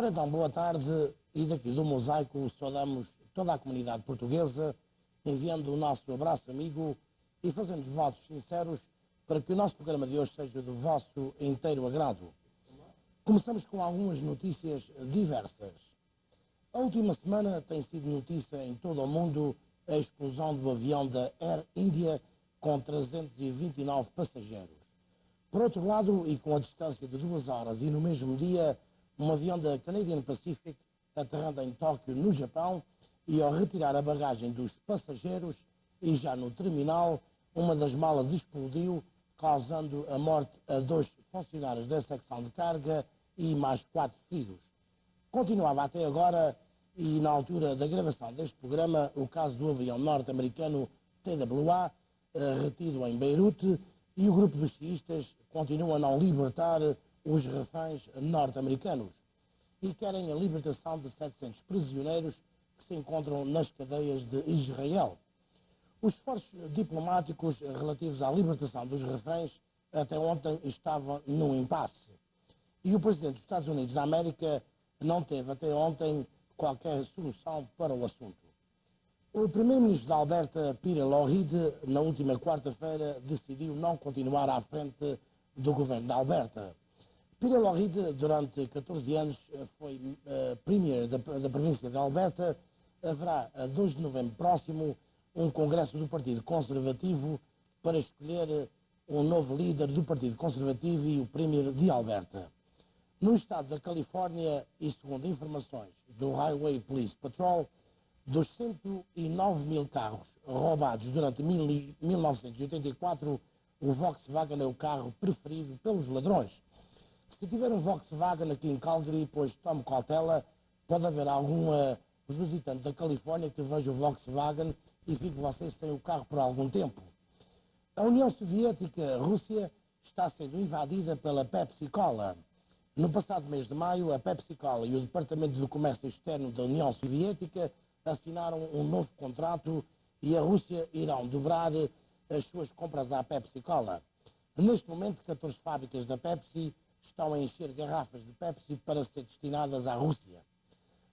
Ora então, boa tarde, e daqui do Mosaico saudamos toda a comunidade portuguesa, enviando o nosso abraço amigo e fazendo votos sinceros para que o nosso programa de hoje seja do vosso inteiro agrado. Começamos com algumas notícias diversas. A última semana tem sido notícia em todo o mundo a explosão do avião da Air India com 329 passageiros. Por outro lado, e com a distância de 2 horas e no mesmo dia, um avião da Canadian Pacific aterrando em Tóquio, no Japão, e ao retirar a bagagem dos passageiros e já no terminal, uma das malas explodiu, causando a morte a 2 funcionários da secção de carga e mais 4 feridos. Continuava até agora, e na altura da gravação deste programa, o caso do avião norte-americano TWA, retido em Beirute, e o grupo dos xiistas continua a não libertar os reféns norte-americanos e querem a libertação de 700 prisioneiros que se encontram nas cadeias de Israel. Os esforços diplomáticos relativos à libertação dos reféns até ontem estavam num impasse. E o presidente dos Estados Unidos da América não teve até ontem qualquer solução para o assunto. O primeiro-ministro da Alberta, Pierre Lougheed, na última quarta-feira, decidiu não continuar à frente do governo da Alberta. Pierre Lougheed, durante 14 anos, foi premier da província de Alberta. Haverá, a 2 de novembro próximo, um congresso do Partido Conservativo para escolher um novo líder do Partido Conservativo e o premier de Alberta. No estado da Califórnia, e segundo informações do Highway Police Patrol, dos 109 mil carros roubados durante 1984, o Volkswagen é o carro preferido pelos ladrões. Se tiver um Volkswagen aqui em Calgary, pois tome cautela, pode haver algum visitante da Califórnia que veja o Volkswagen e fique você sem o carro por algum tempo. A União Soviética, Rússia, está sendo invadida pela Pepsi Cola. No passado mês de maio, a Pepsi Cola e o Departamento do Comércio Externo da União Soviética assinaram um novo contrato e a Rússia irão dobrar as suas compras à Pepsi Cola. Neste momento, 14 fábricas da Pepsi estão a encher garrafas de Pepsi para ser destinadas à Rússia.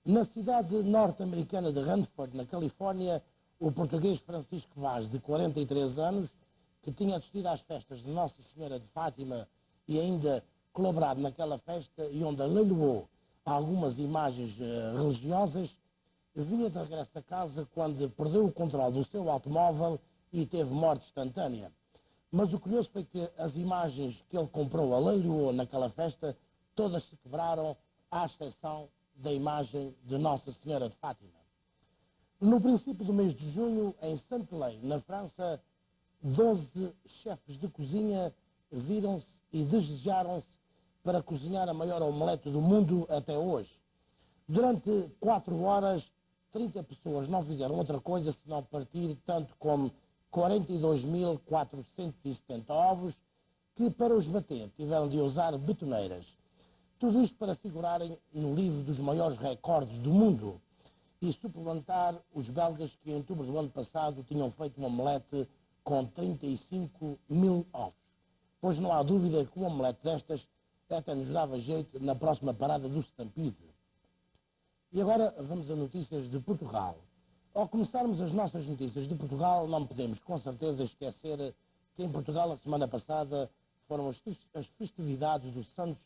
Na cidade norte-americana de Hanford, na Califórnia, o português Francisco Vaz, de 43 anos, que tinha assistido às festas de Nossa Senhora de Fátima e ainda colaborado naquela festa e onde leiloou algumas imagens religiosas, vinha de regresso a casa quando perdeu o controle do seu automóvel e teve morte instantânea. Mas o curioso foi que as imagens que ele comprou, leiloou naquela festa, todas se quebraram, à exceção da imagem de Nossa Senhora de Fátima. No princípio do mês de junho, em Saint-Lay, na França, 12 chefes de cozinha viram-se e desejaram-se para cozinhar a maior omelete do mundo até hoje. Durante 4 horas, 30 pessoas não fizeram outra coisa senão partir tanto como 42.470 ovos, que para os bater tiveram de usar betoneiras. Tudo isto para figurarem no livro dos maiores recordes do mundo e suplementar os belgas que em outubro do ano passado tinham feito uma omelete com 35 mil ovos. Pois não há dúvida que uma omelete destas até nos dava jeito na próxima parada do Stampede. E agora vamos a notícias de Portugal. Ao começarmos as nossas notícias de Portugal, não podemos com certeza esquecer que em Portugal, a semana passada, foram as festividades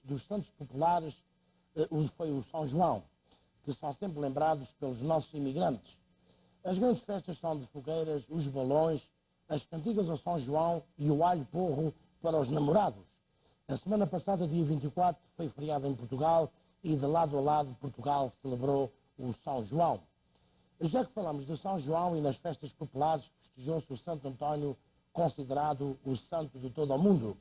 dos Santos Populares, foi o São João, que são sempre lembrados pelos nossos imigrantes. As grandes festas são de fogueiras, os balões, as cantigas ao São João e o alho-porro para os namorados. A semana passada, dia 24, foi feriado em Portugal e de lado a lado Portugal celebrou o São João. Já que falamos de São João e nas festas populares, festejou-se o Santo António, considerado o santo de todo o mundo.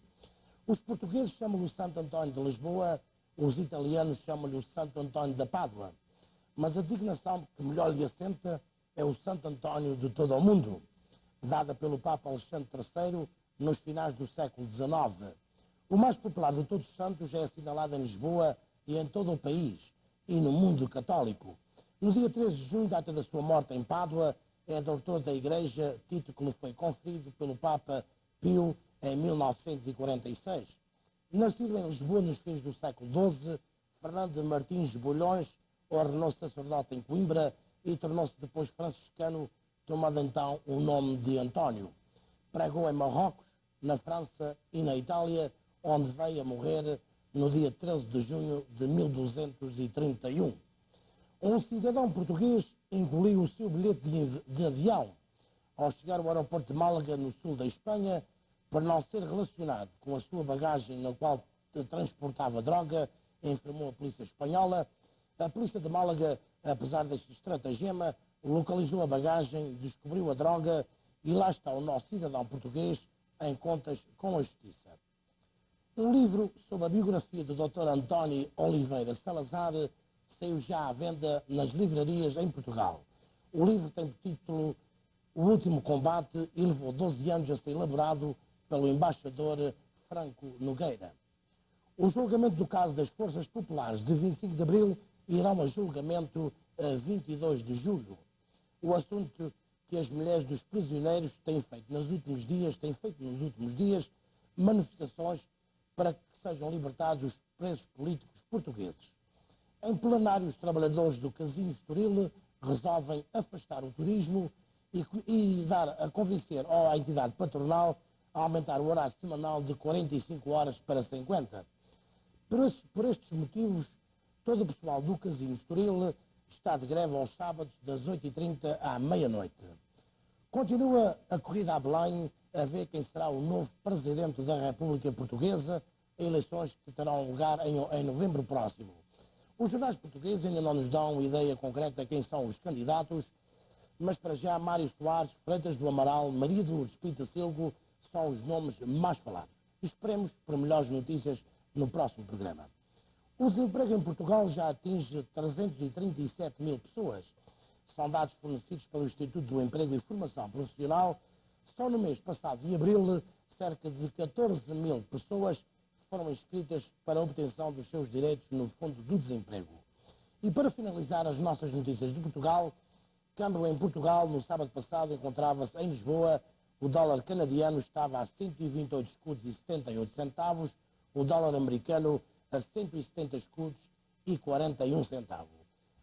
Os portugueses chamam-lhe o Santo António de Lisboa, os italianos chamam-lhe o Santo António da Pádua. Mas a designação que melhor lhe assenta é o Santo António de todo o mundo, dada pelo Papa Alexandre III nos finais do século XIX. O mais popular de todos os santos é assinalado em Lisboa e em todo o país, e no mundo católico. No dia 13 de junho, data da sua morte em Pádua, é doutor da Igreja, título que lhe foi conferido pelo Papa Pio em 1946. Nascido em Lisboa nos fins do século XII, Fernando Martins Bolhões, ordenou sacerdote em Coimbra e tornou-se depois franciscano, tomando então o nome de António. Pregou em Marrocos, na França e na Itália, onde veio a morrer no dia 13 de junho de 1231. Um cidadão português engoliu o seu bilhete de avião ao chegar ao aeroporto de Málaga, no sul da Espanha, por não ser relacionado com a sua bagagem na qual transportava droga, informou a polícia espanhola. A polícia de Málaga, apesar deste estratagema, localizou a bagagem, descobriu a droga e lá está o nosso cidadão português em contas com a justiça. Um livro sobre a biografia do Dr. António Oliveira Salazar saiu já à venda nas livrarias em Portugal. O livro tem por título O Último Combate e levou 12 anos a ser elaborado pelo embaixador Franco Nogueira. O julgamento do caso das Forças Populares de 25 de Abril irá a julgamento a 22 de julho. O assunto que as mulheres dos prisioneiros têm feito nos últimos dias manifestações para que sejam libertados os presos políticos portugueses. Em plenário, os trabalhadores do Casino Estoril resolvem afastar o turismo e dar a convencer à entidade patronal a aumentar o horário semanal de 45 horas para 50. Por estes motivos, todo o pessoal do Casino Estoril está de greve aos sábados das 8h30 à meia-noite. Continua a corrida a Belém a ver quem será o novo Presidente da República Portuguesa, eleições que terão lugar em novembro próximo. Os jornais portugueses ainda não nos dão ideia concreta de quem são os candidatos, mas para já Mário Soares, Freitas do Amaral, Maria de Lourdes Pitacilgo são os nomes mais falados. Esperemos por melhores notícias no próximo programa. O desemprego em Portugal já atinge 337 mil pessoas. São dados fornecidos pelo Instituto do Emprego e Formação Profissional. Só no mês passado de abril, cerca de 14 mil pessoas foram inscritas para a obtenção dos seus direitos no Fundo do Desemprego. E para finalizar as nossas notícias de Portugal, câmbio em Portugal, no sábado passado, encontrava-se em Lisboa, o dólar canadiano estava a 128 escudos e 78 centavos, o dólar americano a 170 escudos e 41 centavos.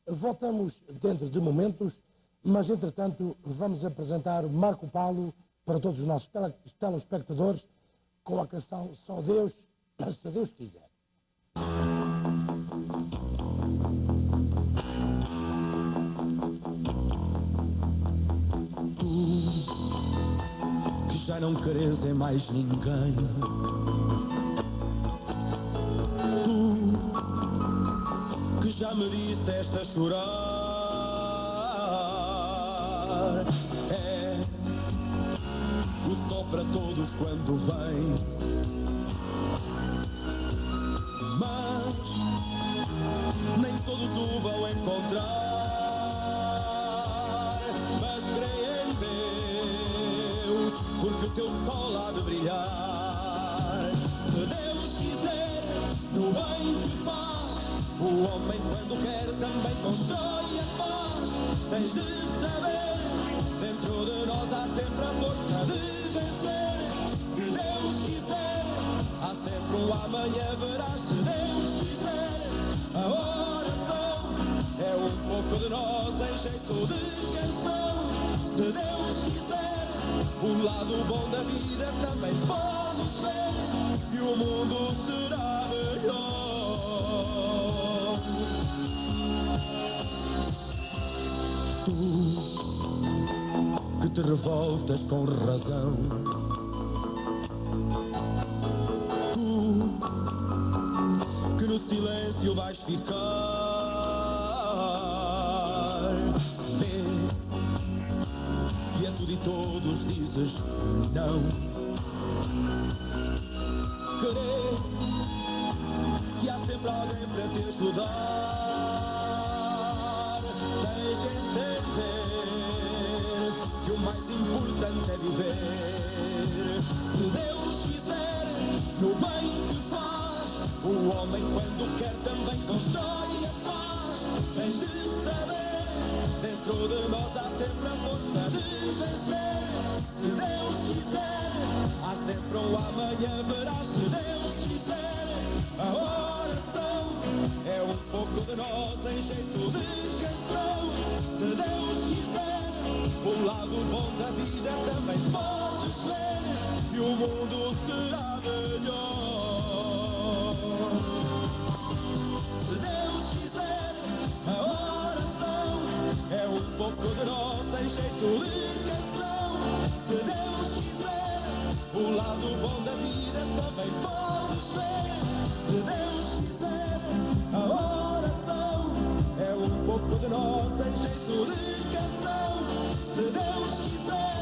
Voltamos dentro de momentos, mas entretanto vamos apresentar Marco Paulo para todos os nossos telespectadores com a canção Só Deus, se Deus quiser. Tu que já não queres em mais ninguém, tu que já me disseste a chorar, é o sol para todos quando vem, mas nem todo tu vão encontrar. Mas creio em Deus, porque o teu sol há de brilhar. Se Deus quiser, no bem que faz, o homem quando quer também constrói a paz. Tens de saber, dentro de nós há sempre a força de vencer. Se Deus quiser, há sempre um amanhã, verás. Se Deus quiser, a oração é um pouco de nós em jeito de canção. Se Deus quiser, o lado bom da vida também podes ver, e o mundo será melhor. Tu que te revoltas com razão, tu que no silêncio vais ficar, vê que a tudo e todos dizes não. Querer que há sempre alguém para te ajudar. Tens de entender que o mais importante é viver. Se Deus quiser, no bem que faz, o homem quando quer também constrói a paz. Tens de saber, dentro de nós há sempre a força de vencer. Se Deus quiser, há sempre um amanhã, verás. Se Deus quiser, a oração é um mundo será melhor. Se Deus quiser, a oração é um pouco de nós em jeito de canção. Se Deus quiser, o lado bom da vida também podes ver. Se Deus quiser, a oração é um pouco de nós em jeito de canção. Se Deus quiser,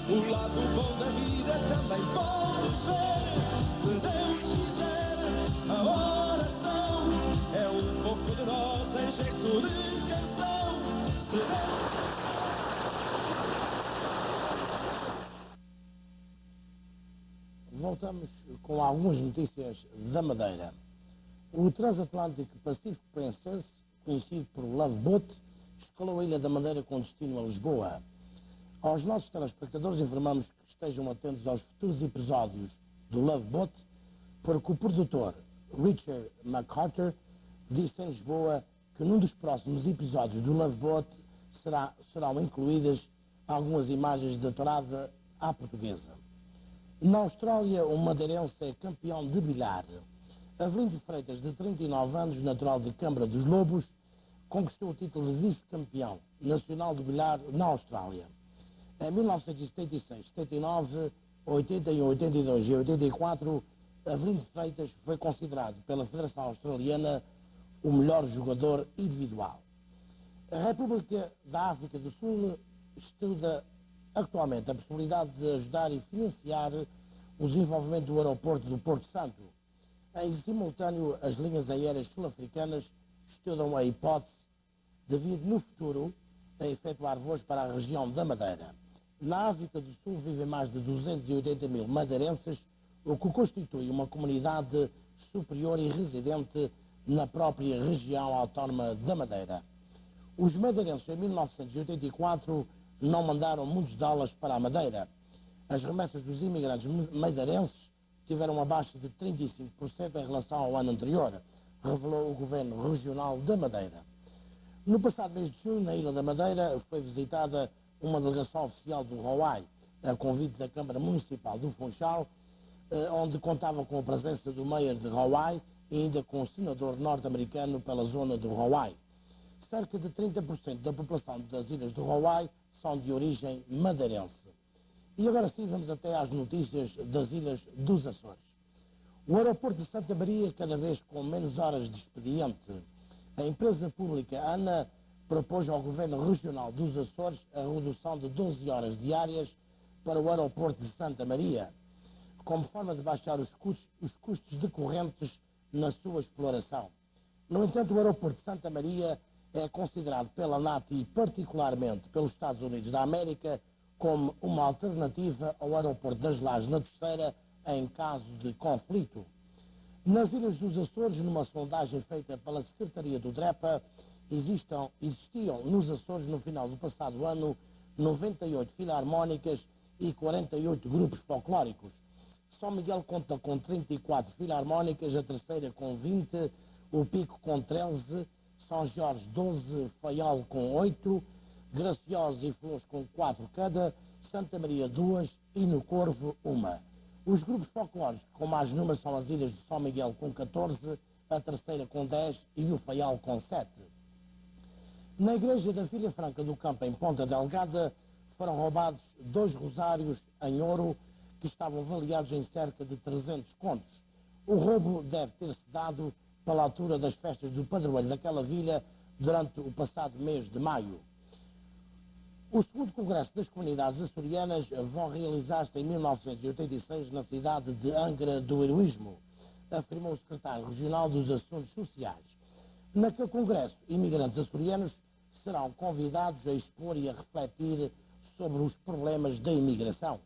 o lado bom da vida também podes ver. Se Deus quiser, a oração é um pouco de nós em jeito de canção. Se Deus... Voltamos com algumas notícias da Madeira. O transatlântico Pacific Princess, conhecido por Love Boat, escalou a Ilha da Madeira com destino a Lisboa. Aos nossos telespectadores informamos que estejam atentos aos futuros episódios do Love Boat, porque o produtor Richard MacArthur disse em Lisboa que num dos próximos episódios do Love Boat serão incluídas algumas imagens da tourada à portuguesa. Na Austrália, um madeirense é campeão de bilhar. Avelino de Freitas, de 39 anos, natural de Câmara dos Lobos, conquistou o título de vice-campeão nacional de bilhar na Austrália. Em 1976, 79, 81, 82 e 84, Avelino de Freitas foi considerado pela Federação Australiana o melhor jogador individual. A República da África do Sul estuda atualmente a possibilidade de ajudar e financiar o desenvolvimento do aeroporto do Porto Santo. Em simultâneo, as linhas aéreas sul-africanas estudam a hipótese de vir no futuro a efetuar voos para a região da Madeira. Na África do Sul vivem mais de 280 mil madeirenses, o que constitui uma comunidade superior e residente na própria região autónoma da Madeira. Os madeirenses em 1984 não mandaram muitos dólares para a Madeira. As remessas dos imigrantes madeirenses tiveram uma baixa de 35% em relação ao ano anterior, revelou o Governo Regional da Madeira. No passado mês de junho, na Ilha da Madeira, foi visitada uma delegação oficial do Hawaii, a convite da Câmara Municipal do Funchal, onde contava com a presença do Mayor de Hawaii e ainda com o senador norte-americano pela zona do Hawaii. Cerca de 30% da população das ilhas do Hawaii são de origem madeirense. E agora sim vamos até às notícias das ilhas dos Açores. O aeroporto de Santa Maria, cada vez com menos horas de expediente. A empresa pública ANA propôs ao Governo Regional dos Açores a redução de 12 horas diárias para o aeroporto de Santa Maria, como forma de baixar os custos decorrentes na sua exploração. No entanto, o aeroporto de Santa Maria é considerado pela ANAT e particularmente pelos Estados Unidos da América como uma alternativa ao aeroporto das Lajes na Terceira em caso de conflito. Nas Ilhas dos Açores, numa sondagem feita pela Secretaria do DREPA, existiam nos Açores no final do passado ano 98 filarmónicas e 48 grupos folclóricos. São Miguel conta com 34 filarmónicas, a Terceira com 20, o Pico com 13, São Jorge 12, Faial com 8, Graciosa e Flores com 4 cada, Santa Maria 2 e no Corvo 1. Os grupos folclóricos com mais números são as Ilhas de São Miguel com 14, a Terceira com 10 e o Faial com 7. Na igreja da Filha Franca do Campo, em Ponta Delgada, foram roubados 2 rosários em ouro que estavam avaliados em cerca de 300 contos. O roubo deve ter-se dado pela altura das festas do padroeiro daquela vila durante o passado mês de maio. O segundo Congresso das Comunidades Açorianas vai realizar-se em 1986 na cidade de Angra do Heroísmo, afirmou o secretário regional dos Assuntos Sociais. Naquele Congresso, imigrantes açorianos serão convidados a expor e a refletir sobre os problemas da imigração.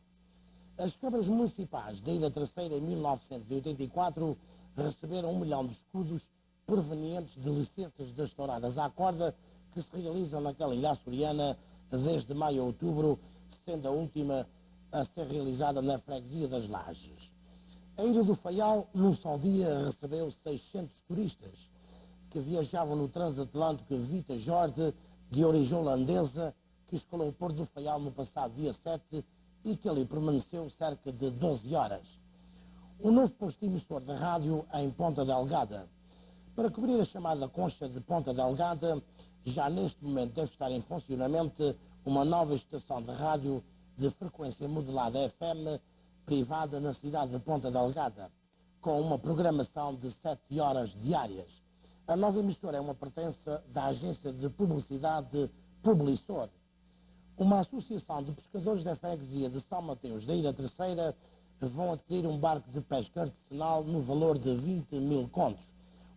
As câmaras municipais da Ilha Terceira, em 1984, receberam 1 milhão de escudos provenientes de licenças das touradas à corda que se realizam naquela ilha açoriana desde maio a outubro, sendo a última a ser realizada na freguesia das Lajes. A Ilha do Faial, num só dia, recebeu 600 turistas que viajavam no transatlântico Vita Jorge, de origem holandesa, que escalou o Porto do Faial no passado dia 7 e que ali permaneceu cerca de 12 horas. Um novo posto emissor de rádio em Ponta Delgada. Para cobrir a chamada concha de Ponta Delgada, já neste momento deve estar em funcionamento uma nova estação de rádio de frequência modulada FM privada na cidade de Ponta Delgada, com uma programação de 7 horas diárias. A nova emissora é uma pertença da agência de publicidade Publissor. Uma associação de pescadores da freguesia de São Mateus da Ilha Terceira vão adquirir um barco de pesca artesanal no valor de 20 mil contos.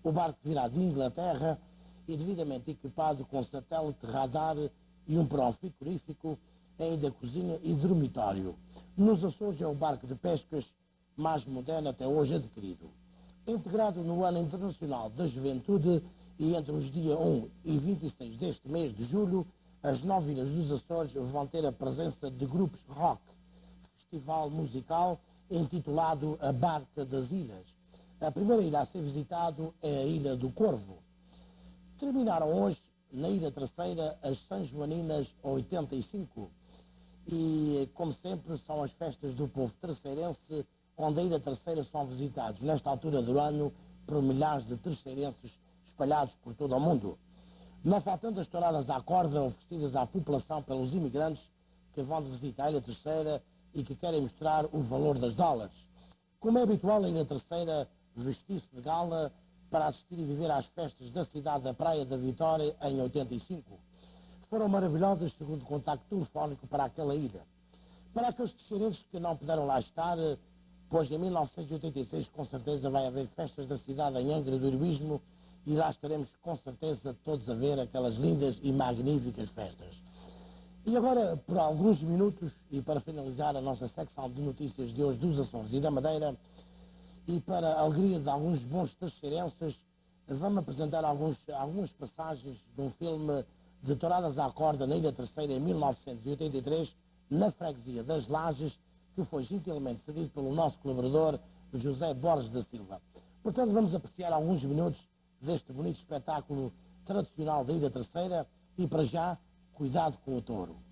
O barco virá de Inglaterra e devidamente equipado com satélite, radar e um perão frigorífico, ainda cozinha e dormitório. Nos Açores é o barco de pescas mais moderno até hoje adquirido. Integrado no Ano Internacional da Juventude e entre os dias 1 e 26 deste mês de julho, as 9 ilhas dos Açores vão ter a presença de grupos rock, festival musical intitulado A Barca das Ilhas. A primeira ilha a ser visitado é a Ilha do Corvo. Terminaram hoje, na Ilha Terceira, as São Joaninas 85. E, como sempre, são as festas do povo terceirense, onde a Ilha Terceira são visitados, nesta altura do ano, por milhares de terceirenses espalhados por todo o mundo. Não faltando as touradas à corda oferecidas à população pelos imigrantes que vão de visita à Ilha Terceira e que querem mostrar o valor das dólares. Como é habitual, a Ilha Terceira vestir-se de gala para assistir e viver às festas da cidade da Praia da Vitória em 85. Foram maravilhosas, segundo o contacto telefónico para aquela ilha. Para aqueles terceirenses que não puderam lá estar, pois em 1986 com certeza vai haver festas da cidade em Angra do Heroísmo e lá estaremos com certeza todos a ver aquelas lindas e magníficas festas. E agora, por alguns minutos, e para finalizar a nossa secção de notícias de hoje dos Açores e da Madeira, e para a alegria de alguns bons terceirenses, vamos apresentar algumas passagens de um filme de touradas à corda na Ilha Terceira em 1983, na freguesia das Lajes, que foi gentilmente cedido pelo nosso colaborador José Borges da Silva. Portanto, vamos apreciar alguns minutos deste bonito espetáculo tradicional da Ilha Terceira e, para já, cuidado com o touro.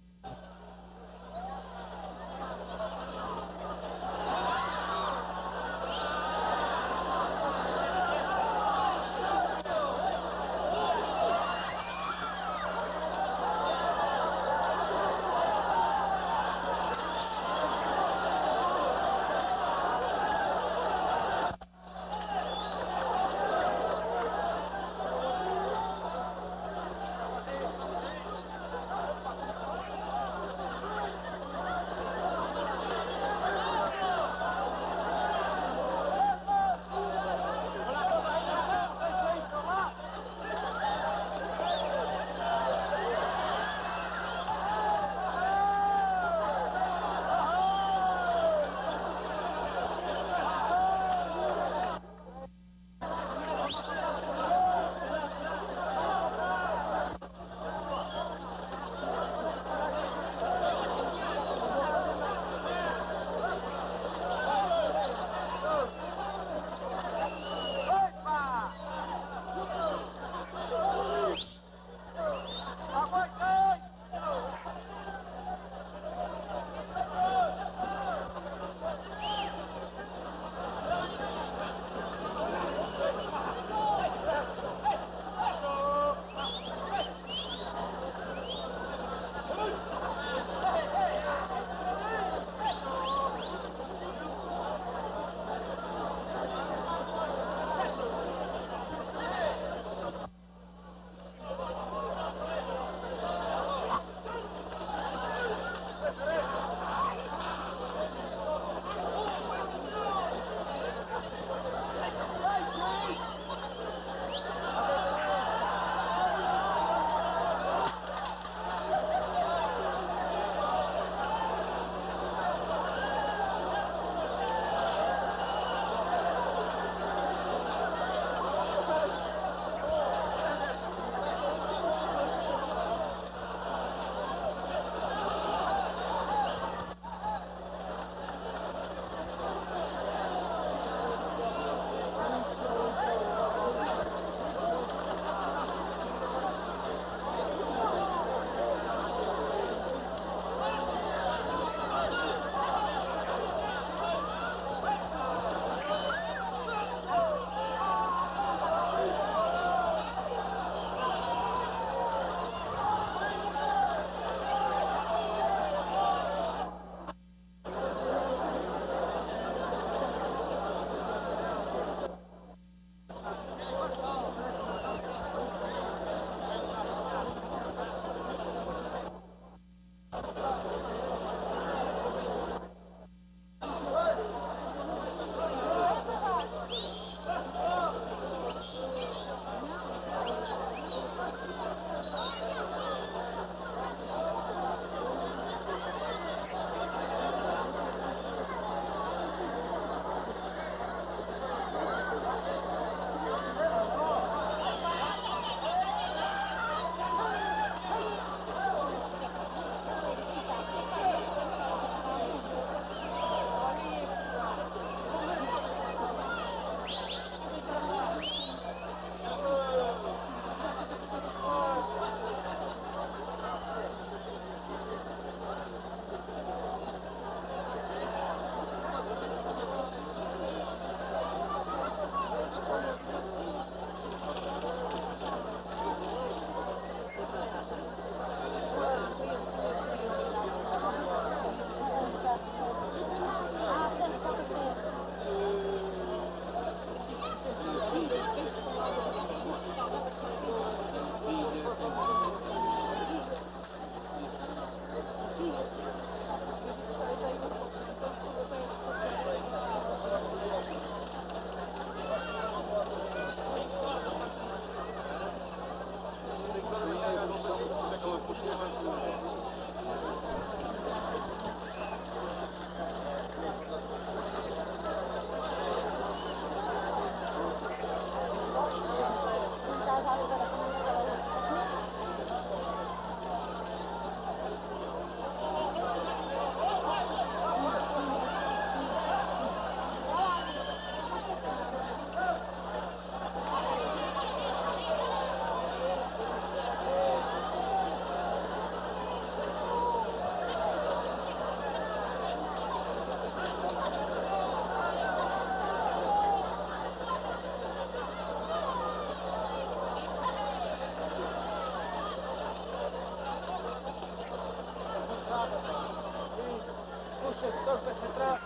Deixa entrar.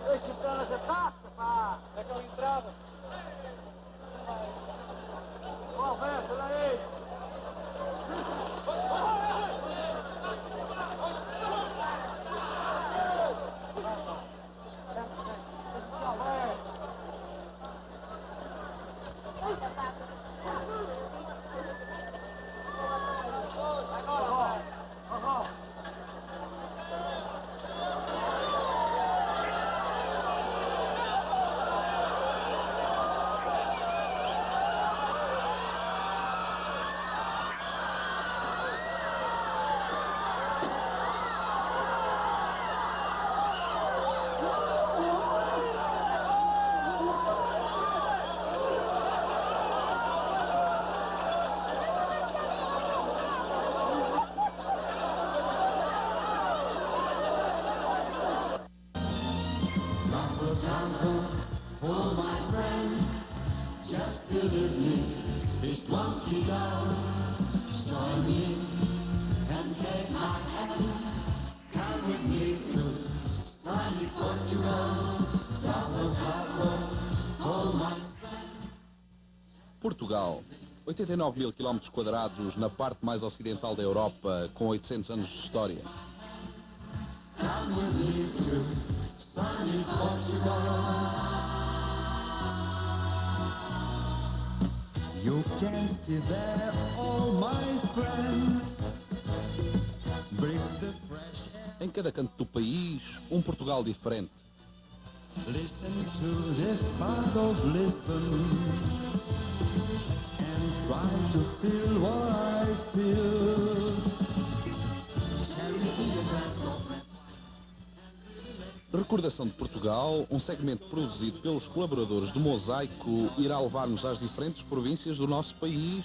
Deixa entrar nessa tasca, pá. Daquela entrada. Ó, Alberto, olha aí. Portugal, 89.000 km² na parte mais ocidental da Europa, com 800 anos de história. You can see there all my friends. Breathe the fresh air. Em cada canto do país, um Portugal diferente. Listen to this part of Lisbon and try to feel what I feel. Recordação de Portugal, um segmento produzido pelos colaboradores do Mosaico, irá levar-nos às diferentes províncias do nosso país,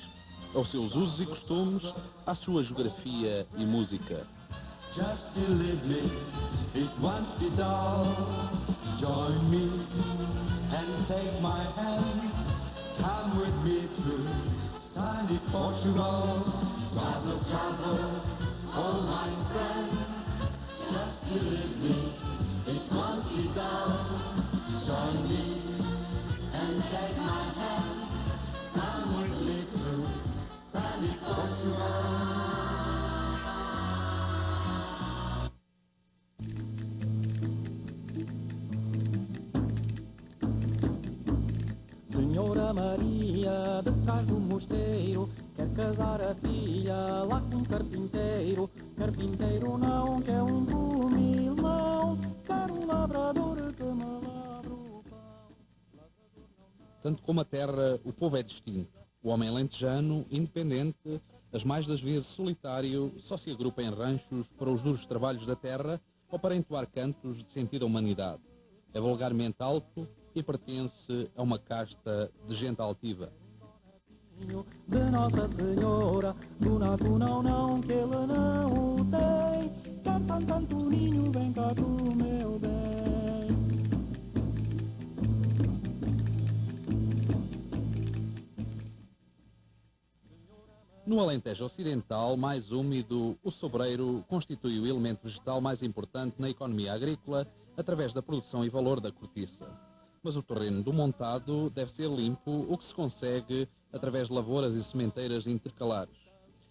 aos seus usos e costumes, à sua geografia e música. Just believe me, it won't be dull. Join me and take my hand. Come with me to sunny Portugal. Travel, travel, oh my friend. Just believe me, it won't be dull. Join me and take my hand. Come with me to sunny Portugal. Senhora Maria, de trás do mosteiro, quer casar a filha lá com um carpinteiro. Carpinteiro não quer um bumil, não, quer um labrador que me labra o pão. Tanto como a terra, o povo é distinto. O homem lentejano, independente, as mais das vezes solitário, só se agrupa em ranchos para os duros trabalhos da terra ou para entoar cantos de sentido à humanidade. É vulgarmente alto e pertence a uma casta de gente altiva. De Nossa Senhora, do nato não, que ele não o tem. Quer tanto ninho, vem cá tu, meu bem. No Alentejo Ocidental, mais úmido, o sobreiro constitui o elemento vegetal mais importante na economia agrícola através da produção e valor da cortiça. Mas o terreno do montado deve ser limpo, o que se consegue através de lavouras e sementeiras intercalares.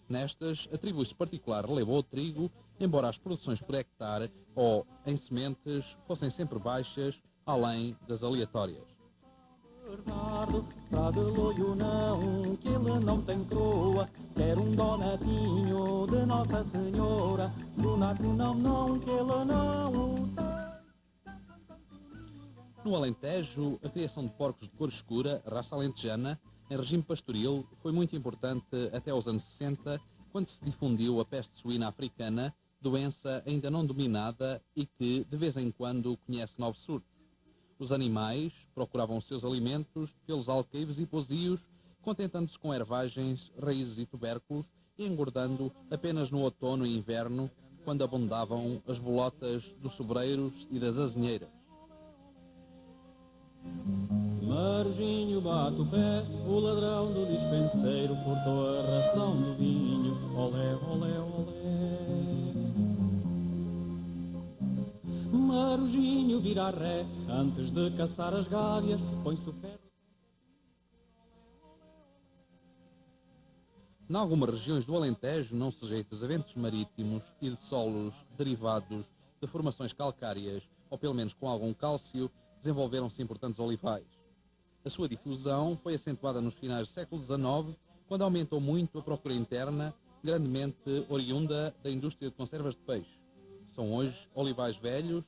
Nestas, atribui-se particular relevo ao trigo, embora as produções por hectare ou em sementes fossem sempre baixas, além das aleatórias. Bernardo, pra de loio não, que ele não tem croa. Quer um donatinho de Nossa Senhora, do nato não, que ele não o tem. No Alentejo, a criação de porcos de cor escura, raça alentejana, em regime pastoril, foi muito importante até aos anos 60, quando se difundiu a peste suína africana, doença ainda não dominada e que, de vez em quando, conhece novos surtos. Os animais procuravam seus alimentos pelos alqueires e posios, contentando-se com ervagens, raízes e tubérculos, e engordando apenas no outono e inverno, quando abundavam as bolotas dos sobreiros e das azinheiras. Marginho bate o pé, o ladrão do dispenseiro cortou a ração do vinho. Olé, olé, olé. carujinho vira a ré, antes de caçar as gávias, põe-se o ferro. Em algumas regiões do Alentejo, não sujeitas a ventos marítimos e de solos derivados de formações calcárias, ou pelo menos com algum cálcio, desenvolveram-se importantes olivais. A sua difusão foi acentuada nos finais do século XIX, quando aumentou muito a procura interna, grandemente oriunda da indústria de conservas de peixe. São hoje olivais velhos,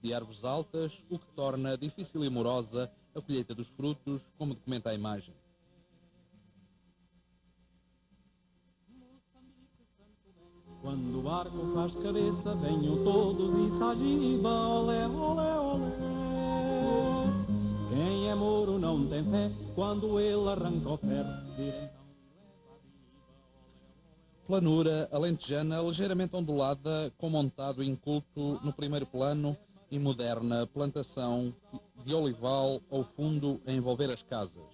de árvores altas, o que torna difícil e morosa a colheita dos frutos, como documenta a imagem. Quando o barco faz cabeça, venham todos e sagiba, olé, olé, olé. Quem é moro não tem fé, quando ele arranca o ferro, vira então. Planura alentejana ligeiramente ondulada, com montado inculto no primeiro plano e moderna plantação de olival ao fundo a envolver as casas.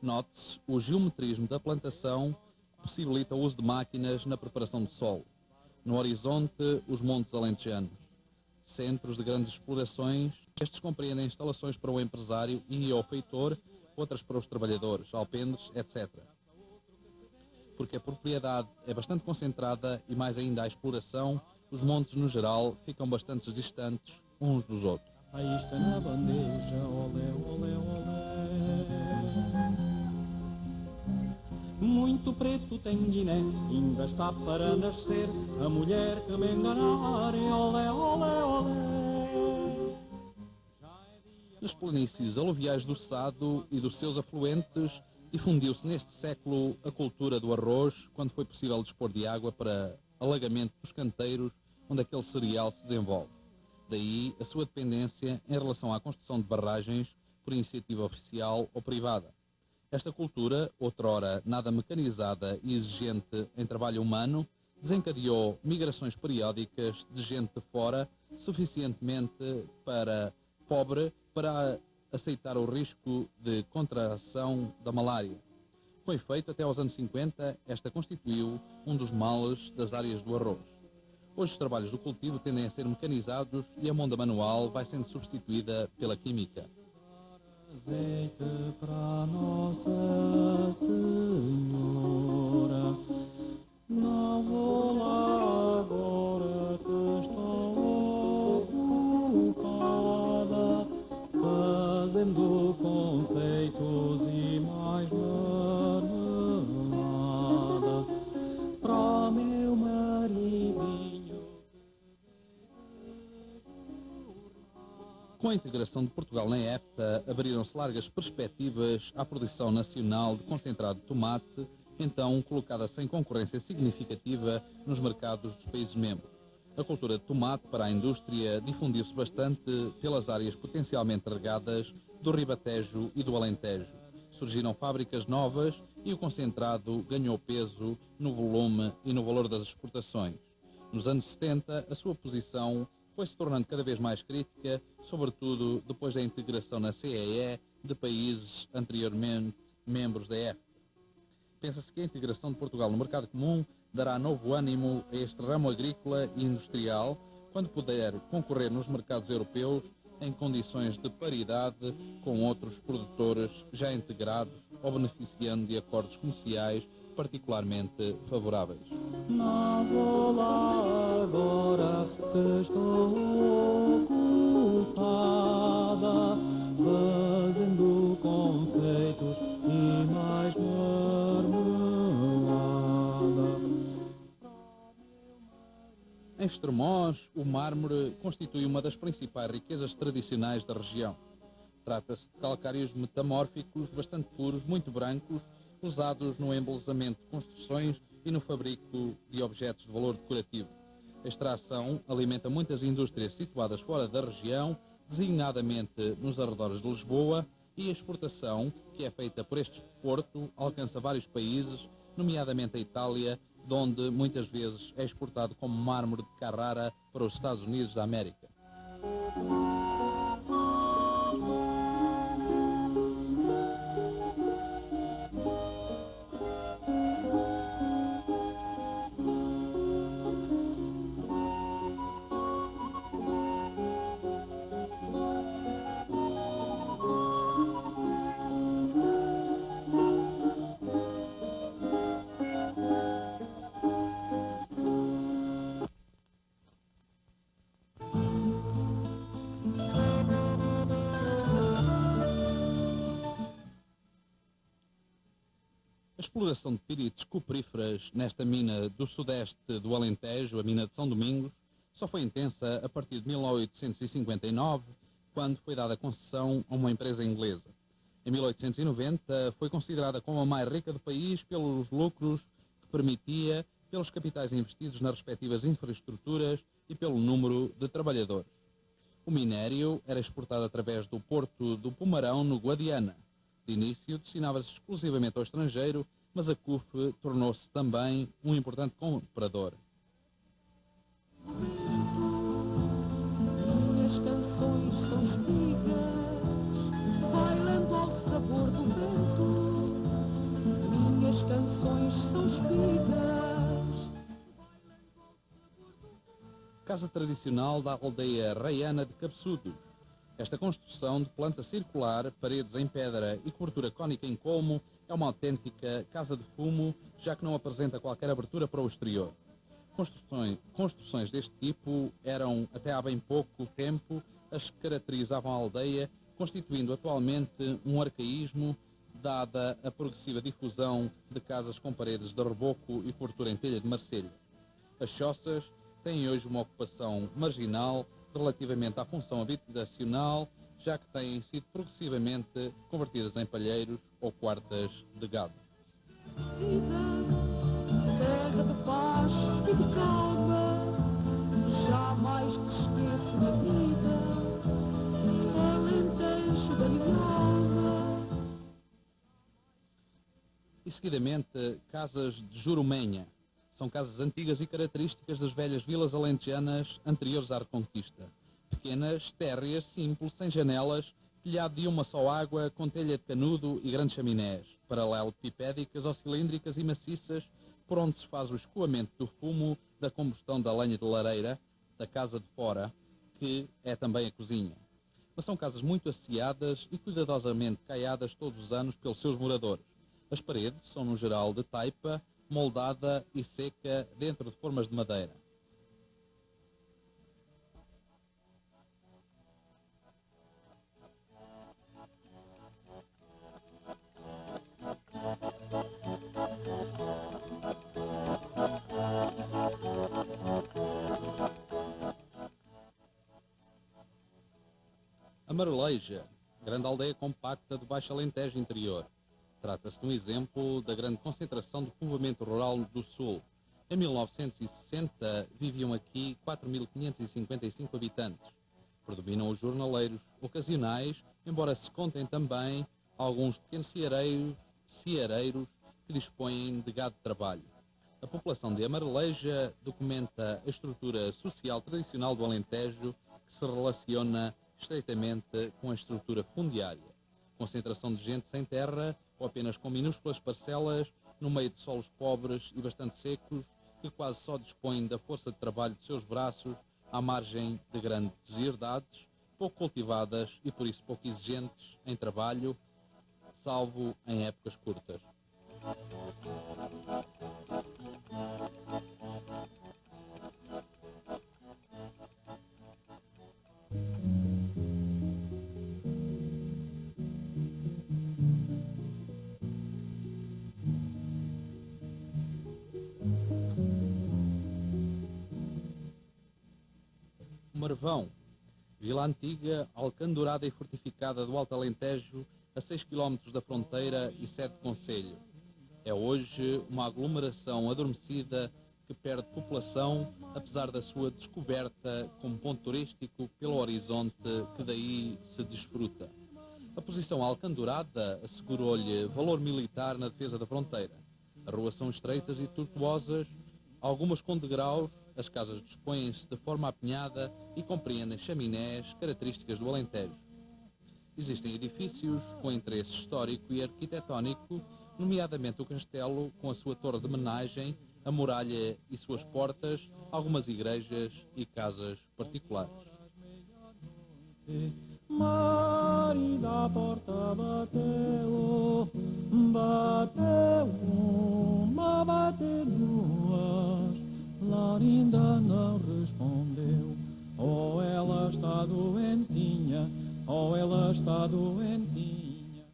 Note-se o geometrismo da plantação possibilita o uso de máquinas na preparação do solo. No horizonte, os montes alentejanos. Centros de grandes explorações, estes compreendem instalações para o empresário e ao feitor, outras para os trabalhadores, alpendres, etc. Porque a propriedade é bastante concentrada e mais ainda a exploração, os montes no geral ficam bastante distantes uns dos outros. A isca na bandeja, olé, olé, olé. Muito preto tem Guiné, ainda está para nascer a mulher que me enganar, olé, olé, olé. Nas planícies aluviais do Sado e dos seus afluentes, difundiu-se neste século a cultura do arroz, quando foi possível dispor de água para alagamento dos canteiros onde aquele cereal se desenvolve. Daí a sua dependência em relação à construção de barragens por iniciativa oficial ou privada. Esta cultura, outrora nada mecanizada e exigente em trabalho humano, desencadeou migrações periódicas de gente de fora, suficientemente pobre para aceitar o risco de contração da malária. Com efeito, até aos anos 50, esta constituiu um dos males das áreas do arroz. Hoje os trabalhos do cultivo tendem a ser mecanizados e a monda manual vai sendo substituída pela química. Azeite para Nossa Senhora, não vou lá agora que estou ocupada, fazendo confeitos e mais marmelada para meu maridinho. Com a integração de Portugal na EFTA, abriram-se largas perspectivas à produção nacional de concentrado de tomate, então colocada sem concorrência significativa nos mercados dos países membros. A cultura de tomate para a indústria difundiu-se bastante pelas áreas potencialmente regadas do Ribatejo e do Alentejo. Surgiram fábricas novas e o concentrado ganhou peso no volume e no valor das exportações. Nos anos 70, a sua posição foi se tornando cada vez mais crítica, sobretudo depois da integração na CEE de países anteriormente membros da EFTA. Pensa-se que a integração de Portugal no mercado comum dará novo ânimo a este ramo agrícola e industrial, quando puder concorrer nos mercados europeus em condições de paridade com outros produtores já integrados ou beneficiando de acordos comerciais particularmente favoráveis. Não vou lá agora que estou ocupada, fazendo confeitos e mais marmelada. Em Estremoz, o mármore constitui uma das principais riquezas tradicionais da região. Trata-se de calcários metamórficos bastante puros, muito brancos, usados no embelezamento de construções e no fabrico de objetos de valor decorativo. A extração alimenta muitas indústrias situadas fora da região, designadamente nos arredores de Lisboa, e a exportação, que é feita por este porto, alcança vários países, nomeadamente a Itália, de onde muitas vezes é exportado como mármore de Carrara para os Estados Unidos da América. exploração de pirites cupríferas nesta mina do sudeste do Alentejo, a mina de São Domingos, só foi intensa a partir de 1859, quando foi dada concessão a uma empresa inglesa. Em 1890 foi considerada como a mais rica do país pelos lucros que permitia, pelos capitais investidos nas respectivas infraestruturas e pelo número de trabalhadores. O minério era exportado através do porto do Pomarão, no Guadiana. De início, destinava-se exclusivamente ao estrangeiro, mas a CUF tornou-se também um importante comprador. Minhas canções são espigas, bailando ao sabor do vento. Minhas canções são espigas. Casa tradicional da aldeia raiana de Cabeçudo. Esta construção de planta circular, paredes em pedra e cobertura cônica em colmo é uma autêntica casa de fumo, já que não apresenta qualquer abertura para o exterior. Construções deste tipo eram, até há bem pouco tempo, as que caracterizavam a aldeia, constituindo atualmente um arcaísmo, dada a progressiva difusão de casas com paredes de reboco e cobertura em telha de marcelha. As choças têm hoje uma ocupação marginal relativamente à função habitacional, já que têm sido progressivamente convertidas em palheiros ou quartas de gado. Terra de paz e de calma, jamais te esqueço na vida, Alentejo da minha alma. E seguidamente, casas de Jurumenha. São casas antigas e características das velhas vilas alentejanas anteriores à Reconquista. Pequenas, térreas, simples, sem janelas, telhado de uma só água, com telha de canudo e grandes chaminés, paralelepipédicas ou cilíndricas e maciças, por onde se faz o escoamento do fumo da combustão da lenha de lareira, da casa de fora, que é também a cozinha. Mas são casas muito asseadas e cuidadosamente caiadas todos os anos pelos seus moradores. As paredes são, no geral, de taipa, moldada e seca dentro de formas de madeira. A Mareleja, grande aldeia compacta do Baixo Alentejo interior. Trata-se de um exemplo da grande concentração do povoamento rural do Sul. Em 1960 viviam aqui 4.555 habitantes. Predominam os jornaleiros ocasionais, embora se contem também alguns pequenos ceareiros que dispõem de gado de trabalho. A população de Amareleja documenta a estrutura social tradicional do Alentejo, que se relaciona estreitamente com a estrutura fundiária. Concentração de gente sem terra ou apenas com minúsculas parcelas, no meio de solos pobres e bastante secos, que quase só dispõem da força de trabalho de seus braços, à margem de grandes herdades, pouco cultivadas e por isso pouco exigentes em trabalho, salvo em épocas curtas. Marvão, vila antiga, alcandurada e fortificada do Alto Alentejo, a 6 km da fronteira e sede de concelho. É hoje uma aglomeração adormecida que perde população, apesar da sua descoberta como ponto turístico pelo horizonte que daí se desfruta. A posição alcandurada assegurou-lhe valor militar na defesa da fronteira. As ruas são estreitas e tortuosas, algumas com degraus. As casas dispõem-se de forma apinhada e compreendem chaminés características do Alentejo. Existem edifícios com interesse histórico e arquitetónico, nomeadamente o castelo com a sua torre de homenagem, a muralha e suas portas, algumas igrejas e casas particulares. Marida a porta bateu, bateu uma, bateu duas. Laurinda não respondeu, ou ela está doentinha, ou ela está doentinha,